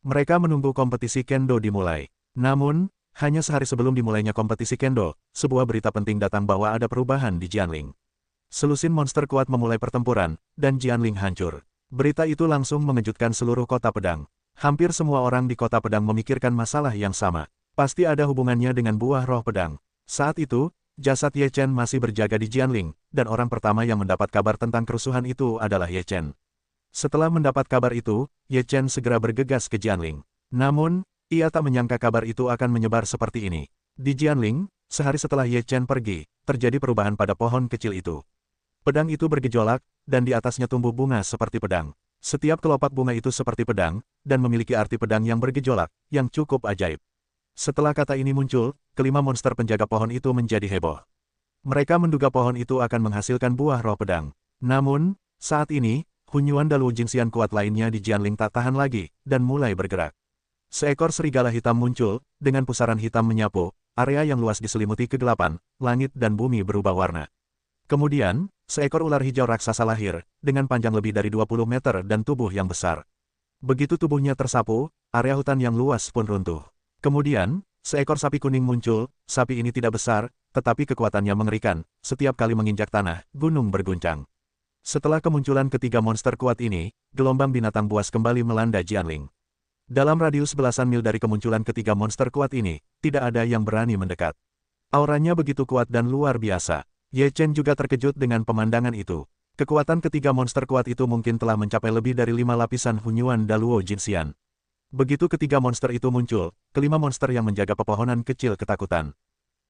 Speaker 1: Mereka menunggu kompetisi kendo dimulai. Namun, hanya sehari sebelum dimulainya kompetisi kendo, sebuah berita penting datang bahwa ada perubahan di Jianling. Selusin monster kuat memulai pertempuran, dan Jianling hancur. Berita itu langsung mengejutkan seluruh kota pedang. Hampir semua orang di kota pedang memikirkan masalah yang sama. Pasti ada hubungannya dengan buah roh pedang. Saat itu, jasad Ye Chen masih berjaga di Jianling, dan orang pertama yang mendapat kabar tentang kerusuhan itu adalah Ye Chen. Setelah mendapat kabar itu, Ye Chen segera bergegas ke Jianling. Namun, ia tak menyangka kabar itu akan menyebar seperti ini. Di Jianling, sehari setelah Ye Chen pergi, terjadi perubahan pada pohon kecil itu. Pedang itu bergejolak, dan di atasnya tumbuh bunga seperti pedang. Setiap kelopak bunga itu seperti pedang, dan memiliki arti pedang yang bergejolak, yang cukup ajaib. Setelah kata ini muncul, kelima monster penjaga pohon itu menjadi heboh. Mereka menduga pohon itu akan menghasilkan buah roh pedang. Namun, saat ini, Hunyuan dan Wu Jingxian kuat lainnya di Jianling tak tahan lagi, dan mulai bergerak. Seekor serigala hitam muncul, dengan pusaran hitam menyapu, area yang luas diselimuti kegelapan, langit dan bumi berubah warna. Kemudian, seekor ular hijau raksasa lahir, dengan panjang lebih dari 20 meter dan tubuh yang besar. Begitu tubuhnya tersapu, area hutan yang luas pun runtuh. Kemudian, seekor sapi kuning muncul. Sapi ini tidak besar, tetapi kekuatannya mengerikan. Setiap kali menginjak tanah, gunung berguncang. Setelah kemunculan ketiga monster kuat ini, gelombang binatang buas kembali melanda Jianling. Dalam radius belasan mil dari kemunculan ketiga monster kuat ini, tidak ada yang berani mendekat. Auranya begitu kuat dan luar biasa. Ye Chen juga terkejut dengan pemandangan itu. Kekuatan ketiga monster kuat itu mungkin telah mencapai lebih dari 5 lapisan Hunyuan Daluo Jinxian. Begitu ketiga monster itu muncul, kelima monster yang menjaga pepohonan kecil ketakutan.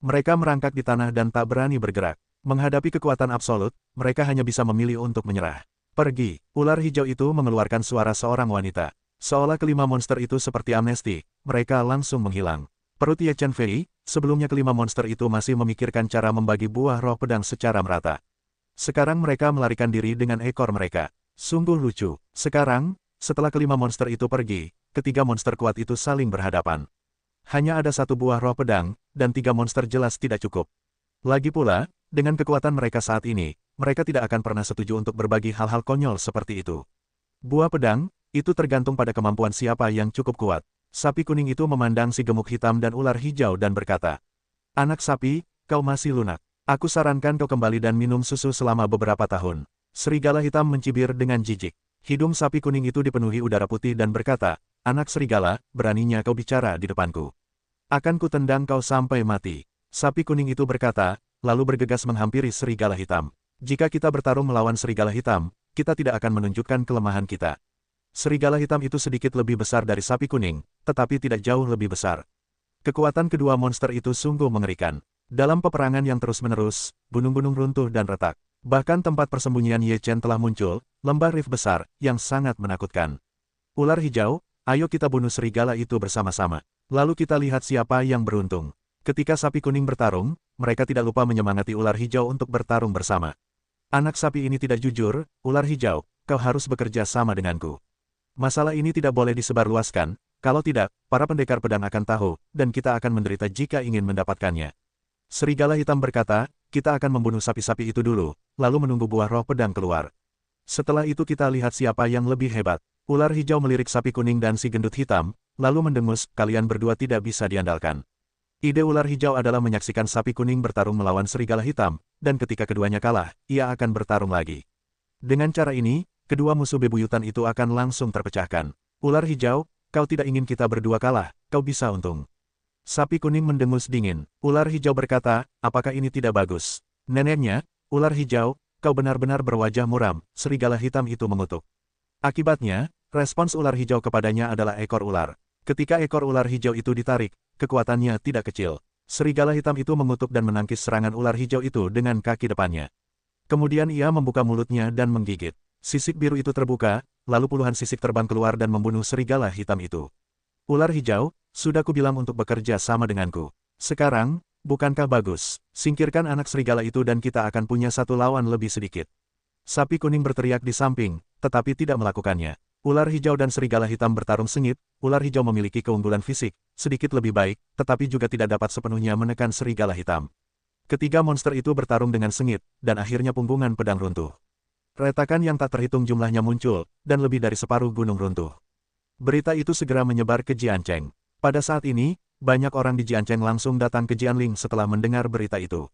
Speaker 1: Mereka merangkak di tanah dan tak berani bergerak. Menghadapi kekuatan absolut, mereka hanya bisa memilih untuk menyerah. "Pergi!" Ular hijau itu mengeluarkan suara seorang wanita. Seolah kelima monster itu seperti amnesti, mereka langsung menghilang. Perut Ye Chen Fei, sebelumnya kelima monster itu masih memikirkan cara membagi buah roh pedang secara merata. Sekarang mereka melarikan diri dengan ekor mereka. Sungguh lucu. Sekarang, setelah kelima monster itu pergi, ketiga monster kuat itu saling berhadapan. Hanya ada satu buah roh pedang, dan 3 monster jelas tidak cukup. Lagi pula, dengan kekuatan mereka saat ini, mereka tidak akan pernah setuju untuk berbagi hal-hal konyol seperti itu. Buah pedang, itu tergantung pada kemampuan siapa yang cukup kuat. Sapi kuning itu memandang si gemuk hitam dan ular hijau dan berkata, "Anak sapi, kau masih lunak. Aku sarankan kau kembali dan minum susu selama beberapa tahun." Serigala hitam mencibir dengan jijik. Hidung sapi kuning itu dipenuhi udara putih dan berkata, "Anak serigala, beraninya kau bicara di depanku. Akan kutendang kau sampai mati." Sapi kuning itu berkata, lalu bergegas menghampiri serigala hitam. "Jika kita bertarung melawan serigala hitam, kita tidak akan menunjukkan kelemahan kita." Serigala hitam itu sedikit lebih besar dari sapi kuning, tetapi tidak jauh lebih besar. Kekuatan kedua monster itu sungguh mengerikan. Dalam peperangan yang terus-menerus, gunung-gunung runtuh dan retak. Bahkan tempat persembunyian Ye Chen telah muncul, lembah rift besar, yang sangat menakutkan. "Ular hijau, ayo kita bunuh serigala itu bersama-sama. Lalu kita lihat siapa yang beruntung." Ketika sapi kuning bertarung, mereka tidak lupa menyemangati ular hijau untuk bertarung bersama. "Anak sapi ini tidak jujur, ular hijau, kau harus bekerja sama denganku. Masalah ini tidak boleh disebarluaskan, kalau tidak, para pendekar pedang akan tahu, dan kita akan menderita jika ingin mendapatkannya." Serigala hitam berkata, "Kita akan membunuh sapi-sapi itu dulu, lalu menunggu buah roh pedang keluar. Setelah itu kita lihat siapa yang lebih hebat." Ular hijau melirik sapi kuning dan si gendut hitam, lalu mendengus, "Kalian berdua tidak bisa diandalkan. Ide ular hijau adalah menyaksikan sapi kuning bertarung melawan serigala hitam, dan ketika keduanya kalah, ia akan bertarung lagi. Dengan cara ini, kedua musuh bebuyutan itu akan langsung terpecahkan. Ular hijau, kau tidak ingin kita berdua kalah, kau bisa untung. Sapi kuning mendengus dingin. Ular hijau berkata, apakah ini tidak bagus? Neneknya, ular hijau, kau benar-benar berwajah muram, serigala hitam itu mengutuk. Akibatnya, respons ular hijau kepadanya adalah ekor ular. Ketika ekor ular hijau itu ditarik, kekuatannya tidak kecil. Serigala hitam itu mengutuk dan menangkis serangan ular hijau itu dengan kaki depannya. Kemudian ia membuka mulutnya dan menggigit. Sisik biru itu terbuka, lalu puluhan sisik terbang keluar dan membunuh serigala hitam itu. Ular hijau, sudah kubilang untuk bekerja sama denganku. Sekarang, bukankah bagus? Singkirkan anak serigala itu dan kita akan punya satu lawan lebih sedikit. Sapi kuning berteriak di samping, tetapi tidak melakukannya. Ular hijau dan serigala hitam bertarung sengit. Ular hijau memiliki keunggulan fisik, sedikit lebih baik, tetapi juga tidak dapat sepenuhnya menekan serigala hitam. Ketiga monster itu bertarung dengan sengit, dan akhirnya punggungan pedang runtuh. Retakan yang tak terhitung jumlahnya muncul, dan lebih dari separuh gunung runtuh. Berita itu segera menyebar ke Jiancheng. Pada saat ini, banyak orang di Jiancheng langsung datang ke Jianling setelah mendengar berita itu.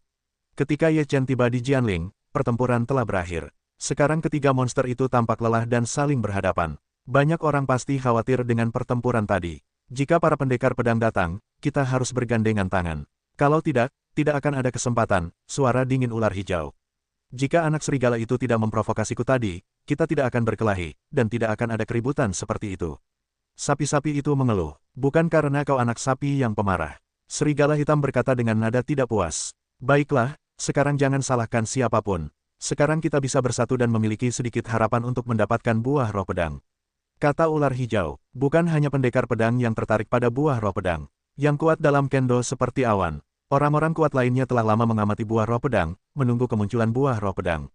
Speaker 1: Ketika Ye Chen tiba di Jianling, pertempuran telah berakhir. Sekarang ketiga monster itu tampak lelah dan saling berhadapan. Banyak orang pasti khawatir dengan pertempuran tadi. Jika para pendekar pedang datang, kita harus bergandengan tangan. Kalau tidak, tidak akan ada kesempatan, suara dingin ular hijau. Jika anak serigala itu tidak memprovokasiku tadi, kita tidak akan berkelahi, dan tidak akan ada keributan seperti itu. Sapi-sapi itu mengeluh, bukan karena kau anak sapi yang pemarah. Serigala hitam berkata dengan nada tidak puas. Baiklah, sekarang jangan salahkan siapapun. Sekarang kita bisa bersatu dan memiliki sedikit harapan untuk mendapatkan buah roh pedang. Kata ular hijau, bukan hanya pendekar pedang yang tertarik pada buah roh pedang. Yang kuat dalam kendo seperti awan. Orang-orang kuat lainnya telah lama mengamati buah roh pedang, menunggu kemunculan buah roh pedang.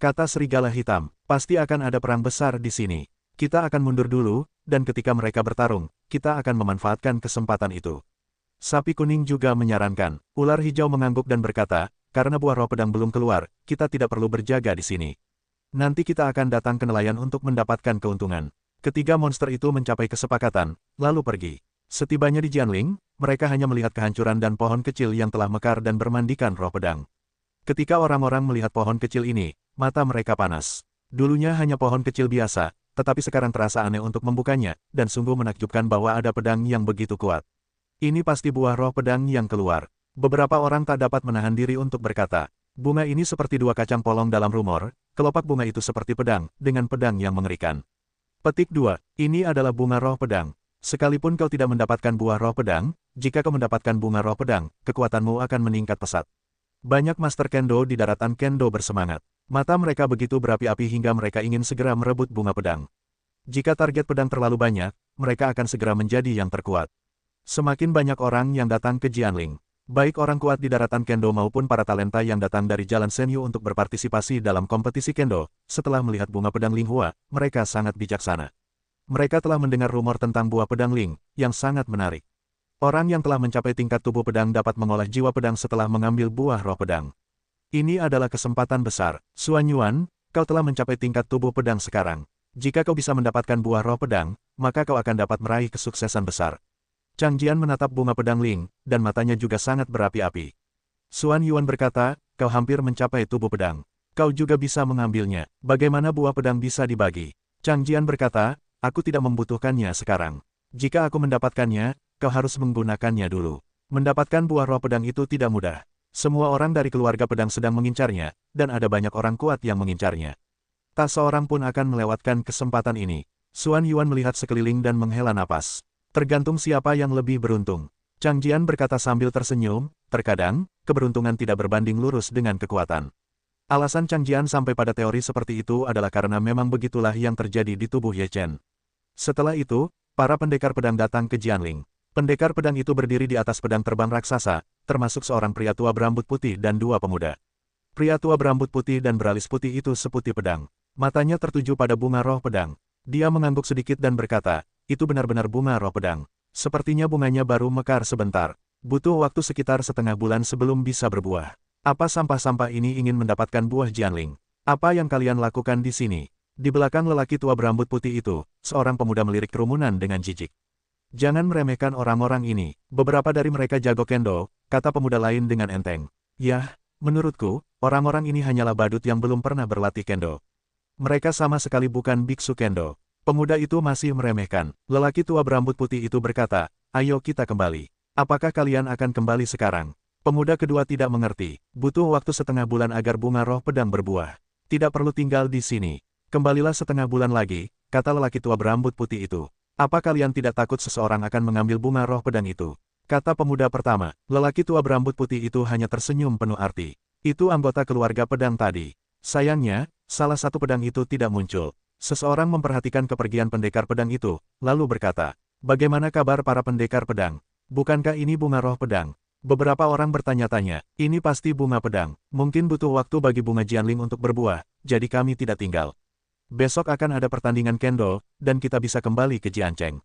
Speaker 1: Kata serigala hitam, pasti akan ada perang besar di sini. Kita akan mundur dulu, dan ketika mereka bertarung, kita akan memanfaatkan kesempatan itu. Sapi kuning juga menyarankan. Ular hijau mengangguk dan berkata, karena buah roh pedang belum keluar, kita tidak perlu berjaga di sini. Nanti kita akan datang ke nelayan untuk mendapatkan keuntungan. Ketiga monster itu mencapai kesepakatan, lalu pergi. Setibanya di Jianling, mereka hanya melihat kehancuran dan pohon kecil yang telah mekar dan bermandikan roh pedang. Ketika orang-orang melihat pohon kecil ini, mata mereka panas. Dulunya hanya pohon kecil biasa, tetapi sekarang terasa aneh untuk membukanya, dan sungguh menakjubkan bahwa ada pedang yang begitu kuat. Ini pasti buah roh pedang yang keluar. Beberapa orang tak dapat menahan diri untuk berkata, bunga ini seperti dua kacang polong dalam rumor, kelopak bunga itu seperti pedang, dengan pedang yang mengerikan. Petik 2. Ini adalah bunga roh pedang. Sekalipun kau tidak mendapatkan buah roh pedang, jika kau mendapatkan bunga roh pedang, kekuatanmu akan meningkat pesat. Banyak master kendo di daratan kendo bersemangat. Mata mereka begitu berapi-api hingga mereka ingin segera merebut bunga pedang. Jika target pedang terlalu banyak, mereka akan segera menjadi yang terkuat. Semakin banyak orang yang datang ke Jianling. Baik orang kuat di daratan kendo maupun para talenta yang datang dari Jalan Senyu untuk berpartisipasi dalam kompetisi kendo, setelah melihat bunga pedang Ling Hua, mereka sangat bijaksana. Mereka telah mendengar rumor tentang buah pedang Ling, yang sangat menarik. Orang yang telah mencapai tingkat tubuh pedang dapat mengolah jiwa pedang setelah mengambil buah roh pedang. Ini adalah kesempatan besar. Xuan Yuan, kau telah mencapai tingkat tubuh pedang sekarang. Jika kau bisa mendapatkan buah roh pedang, maka kau akan dapat meraih kesuksesan besar. Chang Jian menatap bunga pedang Ling, dan matanya juga sangat berapi-api. Xuan Yuan berkata, kau hampir mencapai tubuh pedang. Kau juga bisa mengambilnya. Bagaimana buah pedang bisa dibagi? Chang Jian berkata, aku tidak membutuhkannya sekarang. Jika aku mendapatkannya, kau harus menggunakannya dulu. Mendapatkan buah roh pedang itu tidak mudah. Semua orang dari keluarga pedang sedang mengincarnya, dan ada banyak orang kuat yang mengincarnya. Tak seorang pun akan melewatkan kesempatan ini. Xuan Yuan melihat sekeliling dan menghela napas. Tergantung siapa yang lebih beruntung. Chang Jian berkata sambil tersenyum, terkadang, keberuntungan tidak berbanding lurus dengan kekuatan. Alasan Chang Jian sampai pada teori seperti itu adalah karena memang begitulah yang terjadi di tubuh Ye Chen. Setelah itu, para pendekar pedang datang ke Jianling. Pendekar pedang itu berdiri di atas pedang terbang raksasa, termasuk seorang pria tua berambut putih dan dua pemuda. Pria tua berambut putih dan beralis putih itu seputih pedang. Matanya tertuju pada bunga roh pedang. Dia mengangguk sedikit dan berkata, itu benar-benar bunga roh pedang. Sepertinya bunganya baru mekar sebentar. Butuh waktu sekitar setengah bulan sebelum bisa berbuah. Apa sampah-sampah ini ingin mendapatkan buah Jianling? Apa yang kalian lakukan di sini? Di belakang lelaki tua berambut putih itu, seorang pemuda melirik kerumunan dengan jijik. Jangan meremehkan orang-orang ini. Beberapa dari mereka jago kendo, kata pemuda lain dengan enteng. Yah, menurutku, orang-orang ini hanyalah badut yang belum pernah berlatih kendo. Mereka sama sekali bukan biksu kendo. Pemuda itu masih meremehkan. Lelaki tua berambut putih itu berkata, ayo kita kembali. Apakah kalian akan kembali sekarang? Pemuda kedua tidak mengerti. Butuh waktu setengah bulan agar bunga roh pedang berbuah. Tidak perlu tinggal di sini. Kembalilah setengah bulan lagi, kata lelaki tua berambut putih itu. Apa kalian tidak takut seseorang akan mengambil bunga roh pedang itu? Kata pemuda pertama. Lelaki tua berambut putih itu hanya tersenyum penuh arti. Itu anggota keluarga pedang tadi. Sayangnya, salah satu pedang itu tidak muncul. Seseorang memperhatikan kepergian pendekar pedang itu, lalu berkata, bagaimana kabar para pendekar pedang? Bukankah ini bunga roh pedang? Beberapa orang bertanya-tanya, ini pasti bunga pedang, mungkin butuh waktu bagi bunga Jianling untuk berbuah, jadi kami tidak tinggal. Besok akan ada pertandingan kendo, dan kita bisa kembali ke Jiancheng.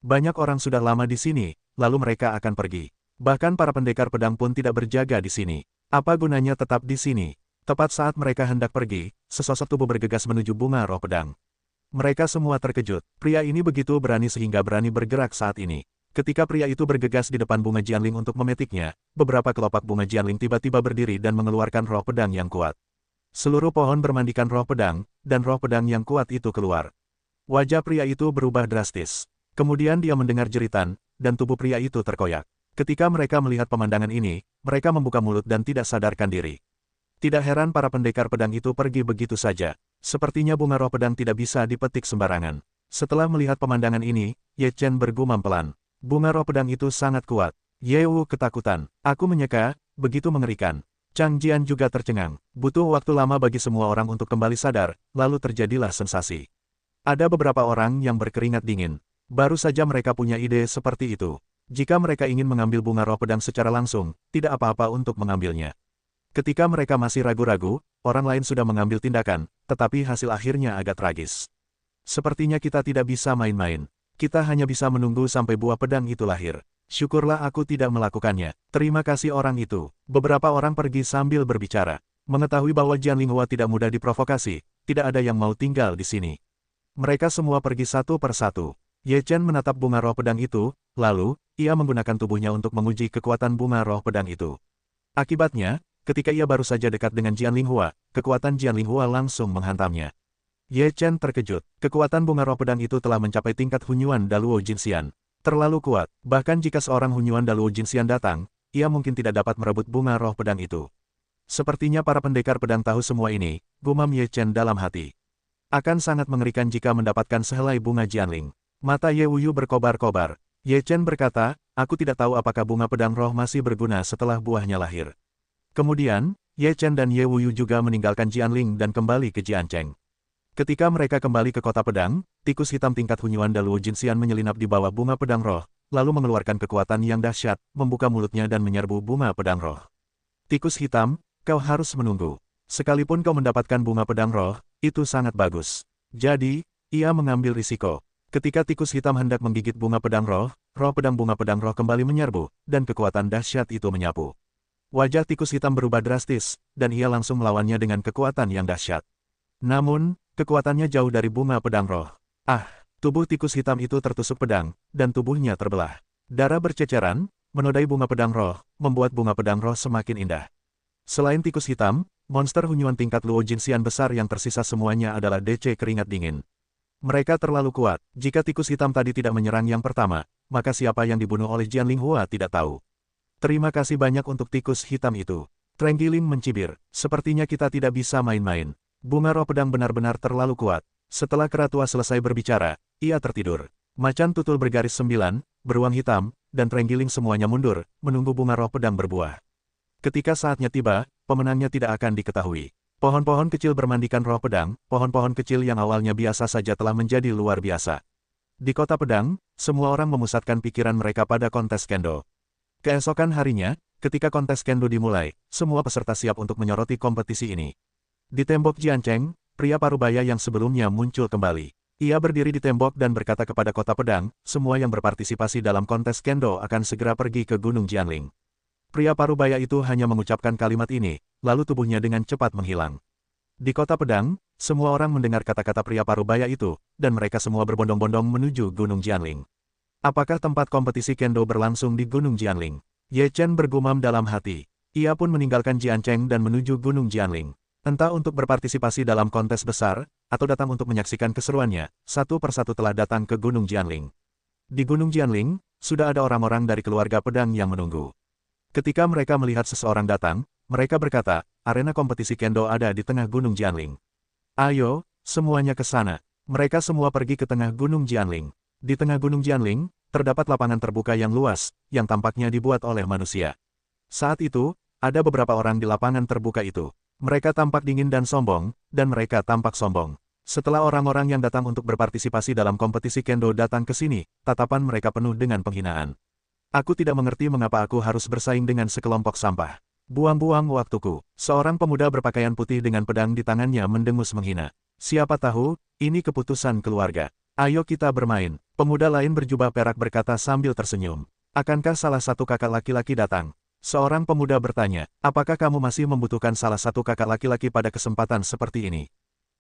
Speaker 1: Banyak orang sudah lama di sini, lalu mereka akan pergi. Bahkan para pendekar pedang pun tidak berjaga di sini. Apa gunanya tetap di sini? Tepat saat mereka hendak pergi, sesosok tubuh bergegas menuju bunga roh pedang. Mereka semua terkejut. Pria ini begitu berani sehingga berani bergerak saat ini. Ketika pria itu bergegas di depan bunga Jianling untuk memetiknya, beberapa kelopak bunga Jianling tiba-tiba berdiri dan mengeluarkan roh pedang yang kuat. Seluruh pohon bermandikan roh pedang, dan roh pedang yang kuat itu keluar. Wajah pria itu berubah drastis. Kemudian dia mendengar jeritan, dan tubuh pria itu terkoyak. Ketika mereka melihat pemandangan ini, mereka membuka mulut dan tidak sadarkan diri. Tidak heran para pendekar pedang itu pergi begitu saja. Sepertinya bunga roh pedang tidak bisa dipetik sembarangan. Setelah melihat pemandangan ini, Ye Chen bergumam pelan. Bunga roh pedang itu sangat kuat. Ye Wu ketakutan. Aku menyeka, begitu mengerikan. Chang Jian juga tercengang. Butuh waktu lama bagi semua orang untuk kembali sadar, lalu terjadilah sensasi. Ada beberapa orang yang berkeringat dingin. Baru saja mereka punya ide seperti itu. Jika mereka ingin mengambil bunga roh pedang secara langsung, tidak apa-apa untuk mengambilnya. Ketika mereka masih ragu-ragu, orang lain sudah mengambil tindakan, tetapi hasil akhirnya agak tragis. Sepertinya kita tidak bisa main-main. Kita hanya bisa menunggu sampai buah pedang itu lahir. Syukurlah aku tidak melakukannya. Terima kasih orang itu. Beberapa orang pergi sambil berbicara. Mengetahui bahwa Jian Linghua tidak mudah diprovokasi, tidak ada yang mau tinggal di sini. Mereka semua pergi satu per satu. Ye Chen menatap bunga roh pedang itu, lalu, ia menggunakan tubuhnya untuk menguji kekuatan bunga roh pedang itu. Akibatnya, ketika ia baru saja dekat dengan Jian Linghua, kekuatan Jian Linghua langsung menghantamnya. Ye Chen terkejut. Kekuatan bunga roh pedang itu telah mencapai tingkat Hunyuan Daluo Jinxian. Terlalu kuat. Bahkan jika seorang Hunyuan Daluo Jinxian datang, ia mungkin tidak dapat merebut bunga roh pedang itu. Sepertinya para pendekar pedang tahu semua ini, gumam Ye Chen dalam hati. Akan sangat mengerikan jika mendapatkan sehelai bunga Jianling. Mata Ye Wuyu berkobar-kobar. Ye Chen berkata, aku tidak tahu apakah bunga pedang roh masih berguna setelah buahnya lahir. Kemudian, Ye Chen dan Ye Wuyu juga meninggalkan Jianling dan kembali ke Jiancheng. Ketika mereka kembali ke kota pedang, tikus hitam tingkat Hunyuan Daluo Jinxian menyelinap di bawah bunga pedang roh, lalu mengeluarkan kekuatan yang dahsyat, membuka mulutnya dan menyerbu bunga pedang roh. Tikus hitam, kau harus menunggu. Sekalipun kau mendapatkan bunga pedang roh, itu sangat bagus. Jadi, ia mengambil risiko. Ketika tikus hitam hendak menggigit bunga pedang roh bunga pedang roh kembali menyerbu, dan kekuatan dahsyat itu menyapu. Wajah tikus hitam berubah drastis, dan ia langsung melawannya dengan kekuatan yang dahsyat. Namun, kekuatannya jauh dari bunga pedang roh. Tubuh tikus hitam itu tertusuk pedang, dan tubuhnya terbelah. Darah berceceran, menodai bunga pedang roh, membuat bunga pedang roh semakin indah. Selain tikus hitam, monster Hunyuan tingkat Luo Jinxian besar yang tersisa semuanya adalah DC keringat dingin. Mereka terlalu kuat. Jika tikus hitam tadi tidak menyerang yang pertama, maka siapa yang dibunuh oleh Jian Linghua tidak tahu. Terima kasih banyak untuk tikus hitam itu. Trenggiling mencibir. Sepertinya kita tidak bisa main-main. Bunga roh pedang benar-benar terlalu kuat. Setelah keratua selesai berbicara, ia tertidur. Macan tutul bergaris 9, beruang hitam, dan Trenggiling semuanya mundur, menunggu bunga roh pedang berbuah. Ketika saatnya tiba, pemenangnya tidak akan diketahui. Pohon-pohon kecil bermandikan roh pedang, pohon-pohon kecil yang awalnya biasa saja telah menjadi luar biasa. Di kota pedang, semua orang memusatkan pikiran mereka pada kontes kendo. Keesokan harinya, ketika kontes kendo dimulai, semua peserta siap untuk menyoroti kompetisi ini. Di tembok Jiancheng, pria parubaya yang sebelumnya muncul kembali. Ia berdiri di tembok dan berkata kepada kota pedang, semua yang berpartisipasi dalam kontes kendo akan segera pergi ke Gunung Jianling. Pria parubaya itu hanya mengucapkan kalimat ini, lalu tubuhnya dengan cepat menghilang. Di kota pedang, semua orang mendengar kata-kata pria parubaya itu, dan mereka semua berbondong-bondong menuju Gunung Jianling. Apakah tempat kompetisi kendo berlangsung di Gunung Jianling? Ye Chen bergumam dalam hati. Ia pun meninggalkan Jiancheng dan menuju Gunung Jianling. Entah untuk berpartisipasi dalam kontes besar, atau datang untuk menyaksikan keseruannya, satu persatu telah datang ke Gunung Jianling. Di Gunung Jianling, sudah ada orang-orang dari keluarga pedang yang menunggu. Ketika mereka melihat seseorang datang, mereka berkata, arena kompetisi kendo ada di tengah Gunung Jianling. Ayo, semuanya ke sana. Mereka semua pergi ke tengah Gunung Jianling. Di tengah Gunung Jianling, terdapat lapangan terbuka yang luas, yang tampaknya dibuat oleh manusia. Saat itu, ada beberapa orang di lapangan terbuka itu. Mereka tampak dingin dan sombong, dan mereka tampak sombong. Setelah orang-orang yang datang untuk berpartisipasi dalam kompetisi kendo datang ke sini, tatapan mereka penuh dengan penghinaan. Aku tidak mengerti mengapa aku harus bersaing dengan sekelompok sampah. Buang-buang waktuku. Seorang pemuda berpakaian putih dengan pedang di tangannya mendengus menghina. Siapa tahu, ini keputusan keluarga. Ayo kita bermain. Pemuda lain berjubah perak berkata sambil tersenyum. Akankah salah satu kakak laki-laki datang? Seorang pemuda bertanya, apakah kamu masih membutuhkan salah satu kakak laki-laki pada kesempatan seperti ini?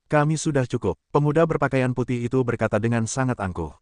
Speaker 1: Kami sudah cukup. Pemuda berpakaian putih itu berkata dengan sangat angkuh.